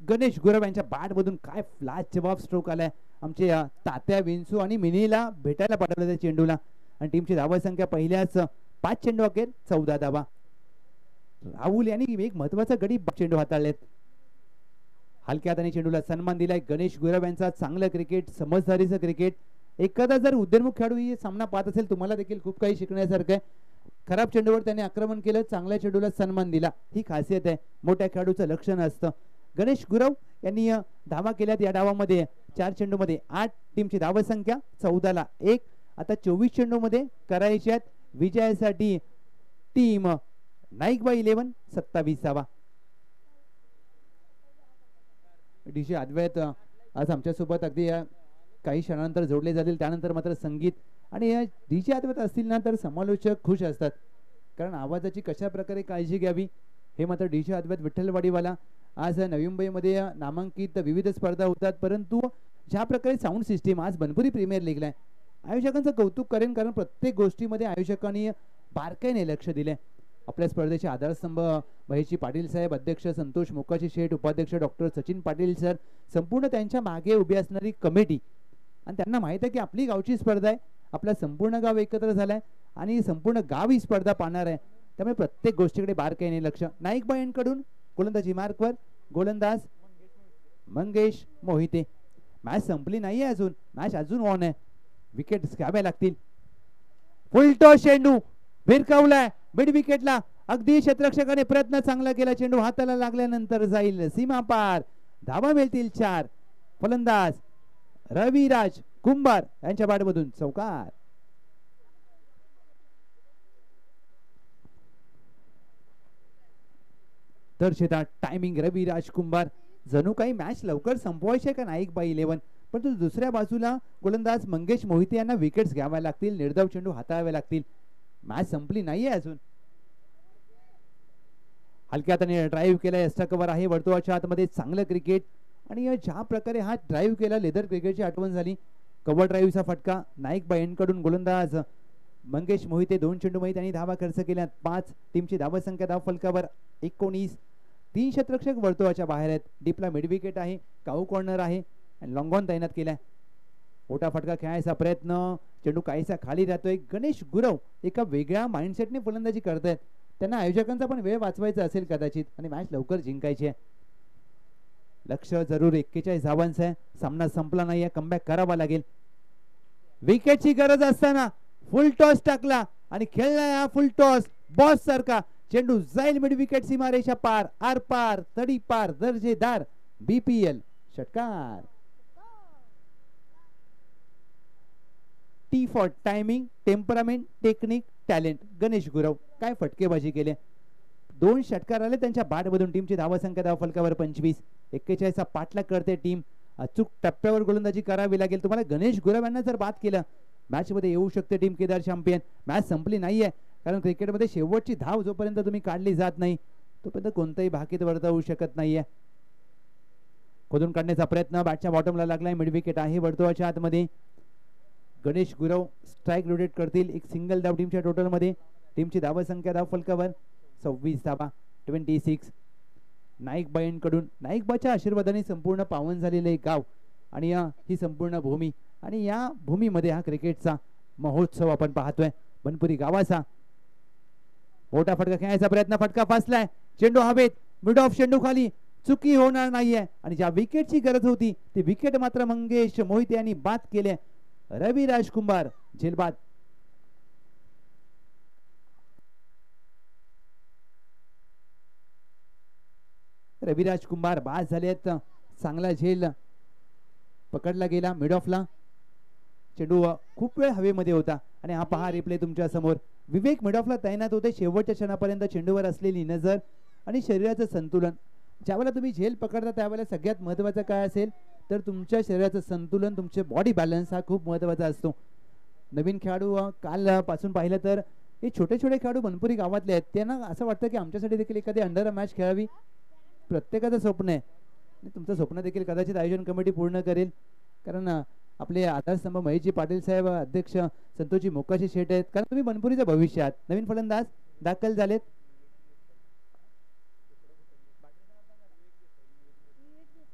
गणेश गुरव यांच्या बॅट मधून काय फ्लॅश जवाब स्ट्रोक आलाय. आमचे तात्या विंचू आणि मिनीला भेटायला पाठवलं त्या चेंडूला. आणि टीमची धावा संख्या पहिल्याच 5 चेंडू अखेर 14 धावा. राहुल यांनी एक महत्वाचा गडी चेंडू हाताळलेत. हलक्या हाताने चेंडूला सन्मान दिलाय. गणेश गुरव यांचा चांगलं क्रिकेट, समजदारीचं क्रिकेट, एखादा जर उद्योन्मुख खेळाडू ही सामना पाहत असेल तुम्हाला देखील खूप काही शिकण्यासारखं आहे. खराब चेंडूवर त्याने आक्रमण केलं, चांगल्या चेंडूला सन्मान दिला, ही खासियत आहे, मोठ्या खेळाडूचं लक्षण असतं. गणेश गुरव यांनी धावा केल्यात या डावामध्ये. 4 चेंडूमध्ये 8, टीमची धाव संख्या 14 ला 1. आता 24 चेंडूमध्ये करायच्यात विजयासाठी टीम नाईकबाई 11 27 धावा. डीजे अद्वैत आज आमच्यासोबत अगदी काही क्षणानंतर जोडले जातील. त्यानंतर मात्र संगीत आणि डीजे अद्वैत असतील ना तर समालोचक खुश असतात, कारण आवाजाची कशा प्रकारे काळजी घ्यावी हे मात्र डीजे अद्वैत विठ्ठलवाडीवाला. आज नवी मुंबईमध्ये नामांकित विविध स्पर्धा होतात, परंतु ज्या प्रकारे साऊंड सिस्टीम आज बनपुरी प्रीमियर लीगला आहे, आयोजकांचं कौतुक करेन, कारण प्रत्येक गोष्टीमध्ये आयोजकांनी बारकाईने लक्ष दिले. आपल्या स्पर्धेचे आधारस्तंभ महेशजी पाटील साहेब, अध्यक्ष संतोष मोकाशी शेठ, उपाध्यक्ष डॉक्टर सचिन पाटील सर, संपूर्ण त्यांच्या मागे उभी असणारी कमिटी. आणि त्यांना माहित आहे की आपली गावची स्पर्धा आहे, आपला संपूर्ण गाव एकत्र झालाय आणि संपूर्ण गाव ही स्पर्धा पाहणार आहे, त्यामुळे प्रत्येक गोष्टीकडे बारकाईने लक्ष. नाईकबाईंकडून गोलंदाजी मार्कवर गोलंदाज मंगेश मोहिते. मॅच संपली नाहीये अजून, मॅच अजून ऑन आहे, विकेट घ्याव्या लागतील. फुलटॉस चेंडू भिरकावलाय मिड विकेटला, अगदी क्षेत्ररक्षकाने प्रयत्न चांगला केला, चेंडू हाताला लागल्यानंतर जाईल सीमा पार, धावा मिळतील 4. फलंदाज रविराज कुंभार यांच्या बॅटमधून चौकार. तर शेतात टायमिंग रविराज कुंभार, जणू काही मॅच लवकर संपवायचे का नाईकबाई 11, पण दुसऱ्या बाजूला गोलंदाज मंगेश मोहिते यांना विकेट्स घ्याव्या लागतील, निर्धाव चेंडू हाताळावे लागतील. मॅच संपली नाहीये अजून. हलक्या हाताने ड्राईव्ह केला, एक्स्ट्रा कव्हर आहे वर्तुळाच्या आतमध्ये, चांगलं क्रिकेट. आणि ज्या प्रकारे हा ड्राईव्ह केला, लेदर क्रिकेटची आठवण झाली. कव्हर ड्राईव्हचा फटका नाईकबाईंकडून. गोलंदाज मंगेश मोहिते 2 चेंडूमध्ये त्यांनी धावा खर्च केल्या 5. टीमची धाव संख्या धाव फलकावर 19. 3 क्षेत्ररक्षक वर्तुळाच्या बाहेर आहेत. डीपला मिड विकेट आहे, काऊ कॉर्नर आहे आणि लॉंग ऑन तैनात केलाय. मोठा फटका खेळायचा प्रयत्न, चेंडू काहीसा खाली राहतोय. गणेश गुरव एका वेगळ्या माइंडसेटने फलंदाजी करतायत, त्यांना आयोजकांचा पण वेळ वाचवायचा असेल कदाचित आणि मॅच लवकर जिंकायची आहे. लक्ष जरूर 41 धावांचं आहे, सामना संपला नाहीये, कमबॅक करावा लागेल. विकेटची गरज असताना फुल टॉस टाकला आणि खेळला हा फुल टॉस बॉस सारखा. चेंडू जाईल मिड विकेट, सीमारेषा पार, आर पार, तडी पार, दर्जेदार BPL षटकार. T for timing, temperament, technique, talent. Ganesh Gurav काय फटकेबाजी केले, 2 षटकार आले त्यांच्या बॅटमधून. टीमची धावा संख्या धाव फलकावर 25. 41 पाठलाग करते टीम. अचूक टप्प्यावर गोलंदाजी करावी लागेल तुम्हाला. गणेश गुरव यांना जर बाद केलं मॅच मध्ये येऊ शकते टीम केदार चॅम्पियन. मॅच संपली नाहीये, कारण क्रिकेटमध्ये शेवटची धाव जोपर्यंत तुम्ही काढली जात नाही तोपर्यंत कोणताही भाकीत वर्तवू शकत नाहीये. खोदून काढण्याचा प्रयत्न बॅटच्या बॉटमला लागलाय, मिड विकेट आहे वर्तुळाच्या आतमध्ये. गणेश गुरव स्ट्राईक रोटेट करतील, एक सिंगल धाव टीमच्या टोटल मध्ये. टीमची धाव संख्या धाव फलकावर 26 धावा 26. नाईकबाईंकडून, नाईकबाच्या आशीर्वादाने संपूर्ण पावन झालेले गाव आणि ही संपूर्ण भूमी, आणि या भूमीमध्ये हा क्रिकेटचा महोत्सव आपण पाहतोय बनपुरी गावाचा. मोठा फटका खेळायचा प्रयत्न, फटका फासलाय, चेंडू हवेत, मिड ऑफ चेंडू खाली, चुकी होणार नाहीये आणि ज्या विकेटची गरज होती ती विकेट मात्र मंगेश मोहिते यांनी बाद केले. रविराज कुंभार झेलबाद. रविराज कुंभार बाद झालेत. चांगला झेल पकडला गेला मिड ऑफला, चेंडू खूप वेळ हवेमध्ये होता आणि हा पहा रिप्ले तुमच्या समोर. विवेक मिड ऑफला तैनात होते, शेवटच्या क्षणापर्यंत चेंडूवर असलेली नजर आणि शरीराचं संतुलन. ज्यावेळेला तुम्ही झेल पकडता त्यावेळेला सगळ्यात महत्वाचं काय असेल तर तुमच्या शरीराचं संतुलन, तुमचे बॉडी बॅलन्स हा खूप महत्वाचा असतो. नवीन खेळाडू काल पासून पाहिलं तर हे छोटे छोटे खेळाडू बनपुरी गावातले आहेत, त्यांना असं वाटतं की आमच्यासाठी देखील एखादी अंडर मॅच खेळावी. प्रत्येकाचं स्वप्न आहे, तुमचं स्वप्न देखील कदाचित आयोजन कमिटी पूर्ण करेल, कारण आपले आधारस्तंभ महेशजी पाटील साहेब, अध्यक्ष संतोषजी मोकाशी शेठ आहेत, कारण तुम्ही बनपुरीचं भविष्य आहात. नवीन फलंदाज दाखल झालेत,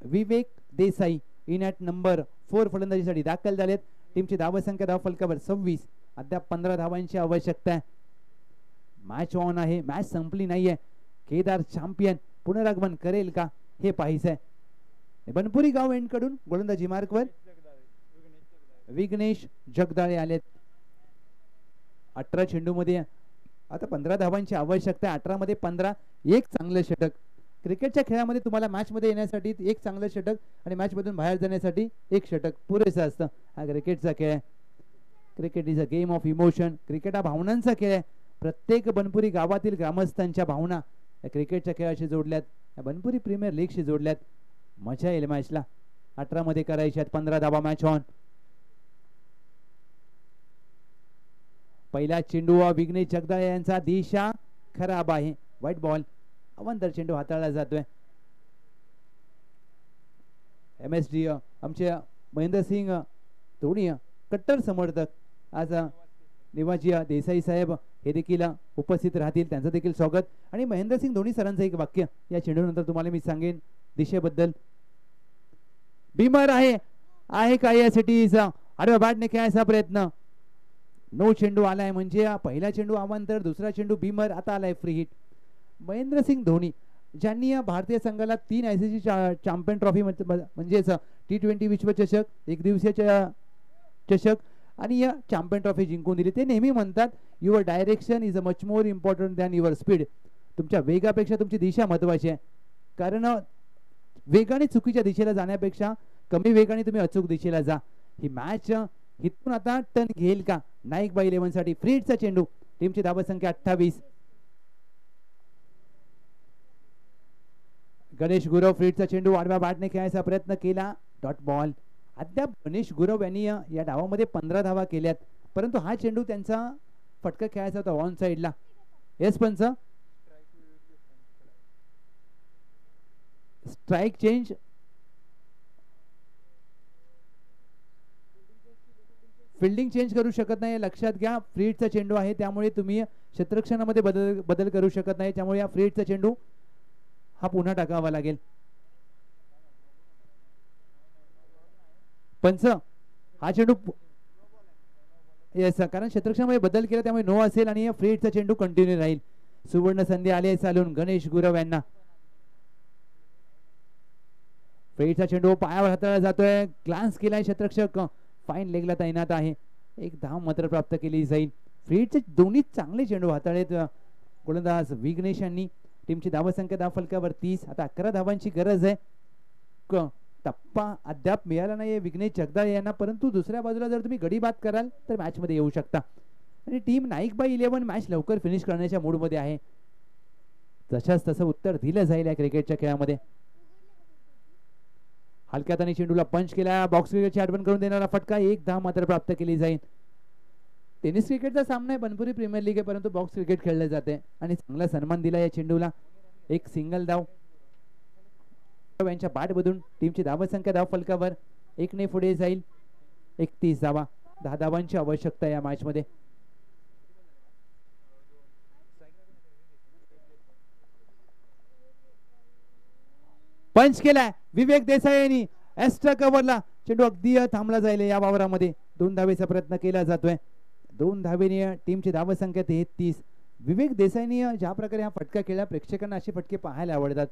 विवेक देसाई इन ॲट नंबर 4 फलंदाजीसाठी दाखल झालेत. टीमची धाव संख्या धाव फलकावर 26. अद्याप 15 धावांची आवश्यकता आहे. मॅच ऑन आहे, मॅच संपली नाहीये. केदार चॅम्पियन पुनरागमन करेल का हे पाहायचंय. बनपुरी गाव एंड कडून गोलंदाजी मार्कवर विघ्नेश जगदाळे आलेत. 18 चेंडूमध्ये आता 15 धावांची आवश्यकता. 18 मध्ये 15. एक चांगलं षटक. क्रिकेटच्या खेळामध्ये तुम्हाला मॅच मध्ये येण्यासाठी एक चांगलं षटक आणि मॅच मधून बाहेर जाण्यासाठी एक षटक पुरेसं असतं. हा क्रिकेटचा खेळ आहे. Cricket is a game of emotion. Cricket हा भावनांचा खेळ आहे. प्रत्येक बनपुरी गावातील ग्रामस्थांच्या भावना या क्रिकेटच्या खेळाशी जोडल्यात, या बनपुरी प्रीमियर लीगशी जोडल्यात. मजा येईल मॅचला. 18 मध्ये करायच्यात 15 धावा. Match on. पहिला चेंडू विघ्नेश जगदाळे यांचा दिशा खराब आहे. White ball. अवांतर चेंडू हाताळला जातोय. MSD आमचे महेंद्रसिंग धोनी कट्टर समर्थक आज निवाजी देसाई साहेब हे देखील उपस्थित राहतील. त्यांचं देखील स्वागत. आणि महेंद्रसिंग धोनी सरांचं एक वाक्य या चेंडू नंतर तुम्हाला मी सांगेन दिशेबद्दल. बीमर आहे काय या सिटीज. आडव्या बॅटने खेळायचा प्रयत्न. नो चेंडू आलाय म्हणजे पहिला चेंडू अवांतर, दुसरा चेंडू बीमर, आता आलाय फ्री हिट. महेंद्रसिंग धोनी ज्यांनी या भारतीय संघाला 3 ICC चॅम्पियन ट्रॉफी म्हणजेच T20 विश्वचषक, एक दिवसीय चषक आणि या चॅम्पियन ट्रॉफी जिंकून दिली. ते नेहमी म्हणतात your direction is a much more important than your speed. तुमच्या वेगापेक्षा तुमची दिशा महत्वाची आहे. कारण वेगाने चुकीच्या दिशेला जाण्यापेक्षा कमी वेगाने तुम्ही अचूक दिशेला जा. ही मॅच इथून आता टर्न घेईल का? नाईक बाई 11 साठी फ्री हिटचा चेंडू. टीमची धावसंख्या 28. गणेश गुरव फ्री हिटचा चेंडू आडव्या बॅटने खेळायचा प्रयत्न केला. Dot ball. अद्याप गणेश गुरव यांनी या डावामध्ये 15 धावा केल्यात, परंतु हा चेंडू त्यांचा फटका खेळायचा होता ऑन साइडला. येस पंच. Strike change. फिल्डिंग चेंज करू शकत नाही, लक्षात घ्या. फ्री हिटचा चेंडू आहे त्यामुळे तुम्ही क्षेत्ररक्षणामध्ये बदल करू शकत नाही. त्यामुळे या फ्री हिटचा चेंडू हा पुन्हा टाकावा लागेल. पंच हा चेंडू येस, कारण क्षेत्ररक्षणामध्ये बदल केला त्यामुळे नो असेल आणि फ्री हिटचा चेंडू कंटिन्यू राहील. सुवर्ण संधी आली आहे चालून गणेश गुरव यांना. फ्री हिटचा चेंडू पायावर हाताळला जातोय. ग्लान्स केलाय क्षेत्ररक्षक. फाईन लेगला तैनात आहे. एक धाव मात्र प्राप्त केली जाईल. फ्री हिटचे दोन्ही चांगले चेंडू हाताळलेत गोलंदाज विघ्नेश यांनी. टीमची धावसंख्या धाव फलकावर 30. आता 11 धावांची गरज आहे. टप्पा अद्याप मिळाला नाही विघ्नेश जगदाळे यांना, परंतु दुसऱ्या बाजूला जर तुम्ही गडी बाद कराल तर मॅच मध्ये येऊ शकता. आणि टीम नाईक बाई 11 मॅच लवकर फिनिश करण्याच्या मूड मध्ये आहे. जशाच तसं उत्तर दिलं जाईल या क्रिकेटच्या खेळामध्ये. हलक्यात आणि चेंडूला पंच केला. बॉक्स क्रिकेटची आठवण करून देणारा फटका. एक धाव मात्र प्राप्त केली जाईल. टेनिस क्रिकेटचा सामना आहे, बनपुरी प्रीमियर लीग आहे, परंतु बॉक्स क्रिकेट खेळले जाते आणि चांगला सन्मान दिला या चेंडूला. एक सिंगल धाव यांच्या बॅट मधून. टीमची धावसंख्या धाव फलकावर 1 ने पुढे जाईल. 31 धावा. 10 धावांची आवश्यकता या मॅच मध्ये. पंच केलाय विवेक देसाई यांनी. एक्स्ट्रा कव्हरला चेंडू अगदी थांबला जाईल या वावरामध्ये. 2 धावेचा प्रयत्न केला जातोय. 2 धावेने टीमची धावसंख्या 33. विवेक देसाईंनी ज्या प्रकारे हा फटका खेळला, प्रेक्षकांना असे फटके पाहायला आवडतात.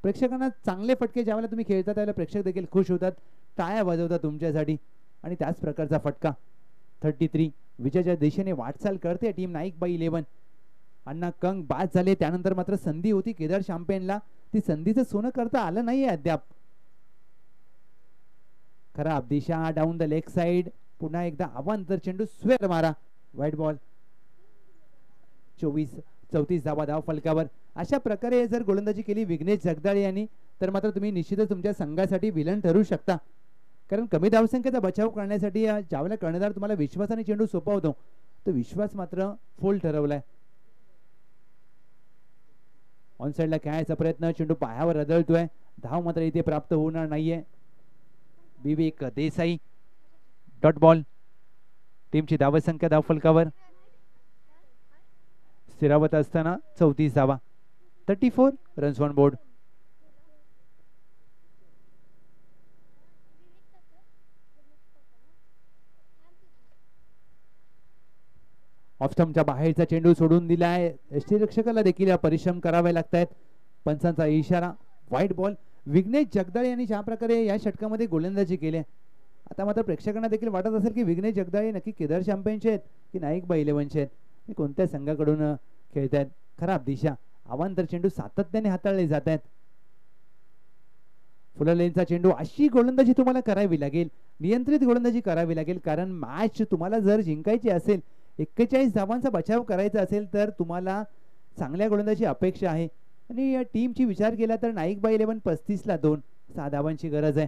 प्रेक्षकांना चांगले फटके ज्यावेळेला तुम्ही खेळता त्यावेळेला प्रेक्षक देखील खुश होतात, टाळ्या वाजवतात तुमच्यासाठी. आणि त्याच प्रकारचा फटका. 33. विजयाच्या दिशेने वाटचाल करते टीम नाईक बाई 11. अण्णा कंग बाद झाले. त्यानंतर मात्र संधी होती केदार शॅम्पेनला, ती संधीचं सोनं करता आलं नाहीये अद्याप. खराब दिशा. Down the leg side. पुन्हा एकदा अवांतर चेंडू. स्वेर मारा. White ball. 34 धावा धाव फलकावर. अशा प्रकारे जर गोलंदाजी केली विघ्नेश जगदाळे यांनी तर मात्र तुम्ही निश्चितच तुमच्या संघासाठी विलन ठरू शकता. कारण कमी धावसंख्येचा बचाव करण्यासाठी ज्यावेळेला कर्णधार तुम्हाला विश्वासाने चेंडू सोपवतो तो विश्वास मात्र फुल ठरवलाय. ऑन साइडला खेळायचा प्रयत्न. चेंडू पायावर आदळतोय. धाव मात्र इथे प्राप्त होणार नाहीये. विवेक देसाई. Dot ball. टीमची धावसंख्या धाव फलकावर स्थिरावत असताना 34 धावा. 34 रन्स ऑन बोर्ड. ऑफ स्टंपच्या बाहेरचा चेंडू सोडून दिलाय. यष्टीरक्षकाला देखील परिश्रम करावे लागतात. पंचांचा इशारा. White ball. विघ्नेश जगदाळे यांनी ज्या प्रकारे या षटकामध्ये गोलंदाजी केली आता मात्र प्रेक्षकांना देखील वाटत असेल की विघ्नेश जगदाळे नक्की केदार चॅम्पियनचे आहेत की नाईक बाई 11चे आहेत, आणि कोणत्या संघाकडून खेळत आहेत. खराब दिशा, अवांतर चेंडू सातत्याने हाताळले जात आहेत. फुल लेनचा चेंडू, अशी गोलंदाजी तुम्हाला करावी लागेल, नियंत्रित गोलंदाजी करावी लागेल, कारण मॅच तुम्हाला जर जिंकायची असेल, 41 धावांचा बचाव करायचा असेल तर तुम्हाला चांगल्या गोलंदाजी अपेक्षा आहे. आणि या टीमची विचार केला तर नाईक बाई 11 35ला 2, 6 धावांची गरज आहे.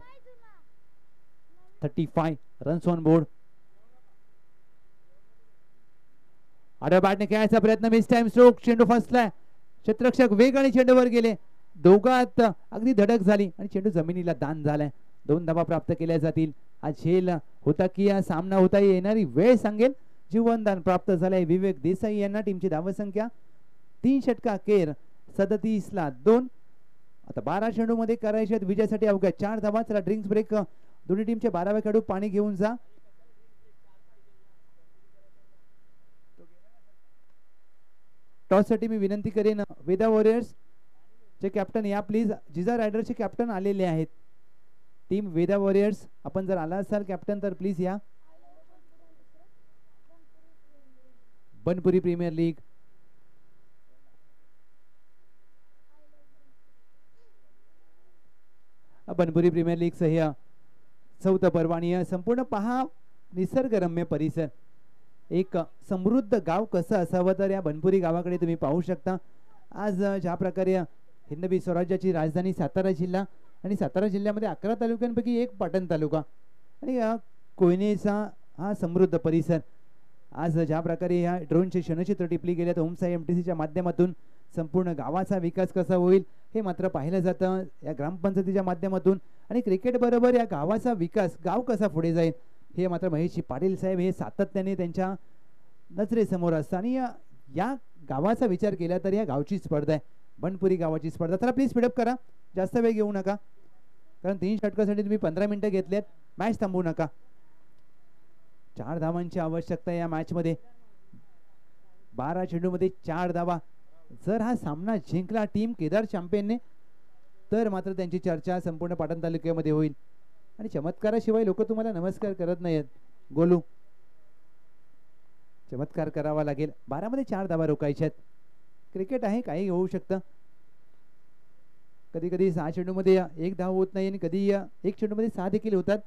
35 रन्स ऑन बोर्ड. आडव्या बॅटने खेळायचा प्रयत्न, मिस टाइम स्ट्रोक, चेंडू फसलाय. क्षेत्ररक्षक वेगाने चेंडूवर गेले, दोघात अगदी धडक झाली आणि चेंडू जमिनीला दान झालाय. 2 धावा प्राप्त केल्या जातील. हा झेल होता की हा सामना होता येणारी वेळ सांगेल. जीवनदान प्राप्त झालंय विवेक देसाई यांना. टीमची धावसंख्या 3 षटका अखेर 37ला 2. आता 12 चेंडू मध्ये करायचे आहेत विजयासाठी अवघ्या 4 धावा. चला ड्रिंक्स ब्रेक. दोन्ही टीमचे 12वे खेळाडू पाणी घेऊन जा. टॉस साठी मी विनंती करेन वेदा वॉरियर्स चे कॅप्टन या प्लीज. जिजा रायडरचे कॅप्टन आलेले आहेत. टीम वेदा वॉरियर्स, आपण जर आला असाल कॅप्टन तर प्लीज या. Banpuri premier league, Banpuri premier league सह्य 4थं पर्वाणी. संपूर्ण पहा निसर्गरम्य परिसर, एक समृद्ध गाव कसं असावं तर या बनपुरी गावाकडे तुम्ही पाहू शकता. आज ज्या प्रकारे हिंदवी स्वराज्याची राजधानी सातारा जिल्हा, आणि सातारा जिल्ह्यामध्ये 11 तालुक्यांपैकी एक पाटण तालुका, आणि कोयनेचा हा समृद्ध परिसर. आज ज्या प्रकारे या ड्रोनचे क्षणचित्र टिपली गेले तर ओमसाई MTCच्या माध्यमातून संपूर्ण गावाचा विकास कसा होईल हे मात्र पाहिलं जातं या ग्रामपंचायतीच्या माध्यमातून. आणि क्रिकेट बरोबर या गावाचा विकास, गाव कसा पुढे जाईल हे मात्र महेशजी पाटील साहेब हे सातत्याने त्यांच्या नजरेसमोर असतं. आणि या गावाचा विचार केला तर या गावची स्पर्धा आहे, बनपुरी गावाची स्पर्धा. तर प्लीज स्पीडअप करा, जास्त वेळ घेऊ नका, कारण 3 षटकासाठी तुम्ही 15 मिनिटं घेतलेत. मॅच थांबवू नका. 4 धावांची आवश्यकता या मॅच मध्ये. 12 चेंडू मध्ये 4 धावा. जर हा सामना जिंकला टीम केदार चॅम्पियनने तर मात्र त्यांची चर्चा संपूर्ण पाटण तालुक्यामध्ये होईल. आणि चमत्काराशिवाय लोक तुम्हाला नमस्कार करत नाहीत. गोलू, चमत्कार करावा लागेल. 12 मध्ये 4 धावा रोखायच्या आहेत. क्रिकेट आहे, काही होऊ शकतं. कधी कधी 6 चेंडू मध्ये 1 धाव होत नाही, आणि कधी 1 चेंडू मध्ये 6 देखील होतात.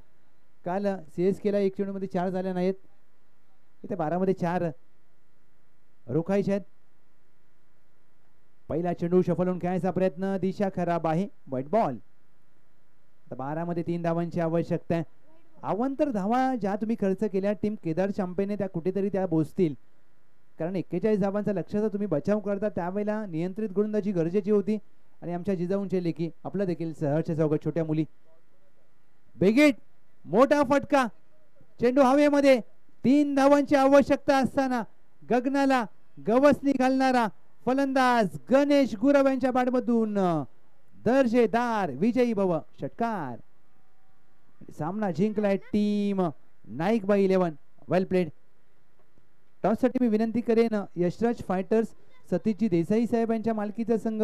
काल CSKला 1 चेंडू मध्ये 4 झाल्या नाहीत. इथे 12 मध्ये 4 रोखायचे आहेत. पहिला चेंडू शफल होऊन खेळायचा प्रयत्न, दिशा खराब आहे, व्हाईट बॉल. 12 मध्ये 3 धावांची आवश्यकता आहे. अवांतर धावा ज्या तुम्ही खर्च केल्या टीम केदार चॅम्पियनने त्या कुठेतरी त्या पोहोचतील, कारण 41 धावांचा लक्ष्याचा तुम्ही बचाव करता त्यावेळेला नियंत्रित गोलंदाजी गरजेची होती. आणि आमच्या जिजाऊंचे लेखी आपलं देखील सहर्ष स्वागत. छोट्या मुली, बेगेट, मोठा फटका, चेंडू हवेमध्ये. 3 धावांची आवश्यकता असताना गगनाला गवसणी घालणारा फलंदाज गणेश गुरव यांच्या बॅटमधून दर्जेदार विजयी भव षटकार. सामना जिंकलाय टीम नाईक बाई 11. वेल प्लेड. टॉस साठी मी विनंती करेन यशराज फायटर्स सतीशजी देसाई साहेब यांच्या मालकीचा संघ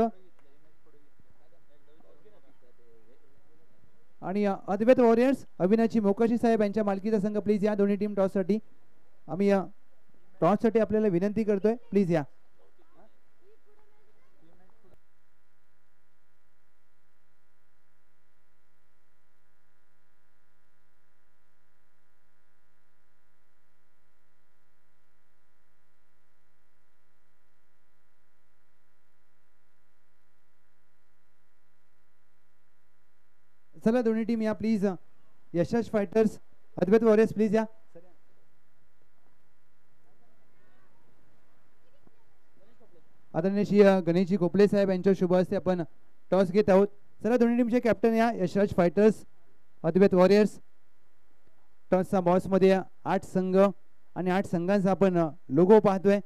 आणि अद्वैत वॉरियर्स अविनाशी मोकाशी साहेब यांच्या मालकीचा संघ. प्लीज या दोन्ही टीम टॉस साठी. आम्ही टॉस साठी आपल्याला विनंती करतोय, प्लीज या. चला दोन्ही टीम या please. Yashas fighters, Advait warriors please या. आदरणीय श्री गणेशजी कोपले साहेब यांच्या शुभ हस्ते आपण टॉस घेत आहोत. चला दोन्ही टीमचे कॅप्टन या. Yashraj fighters, Advait warriors. टॉसचा box मध्ये 8 संघ आणि 8 संघांचा आपण लोगो पाहतोय.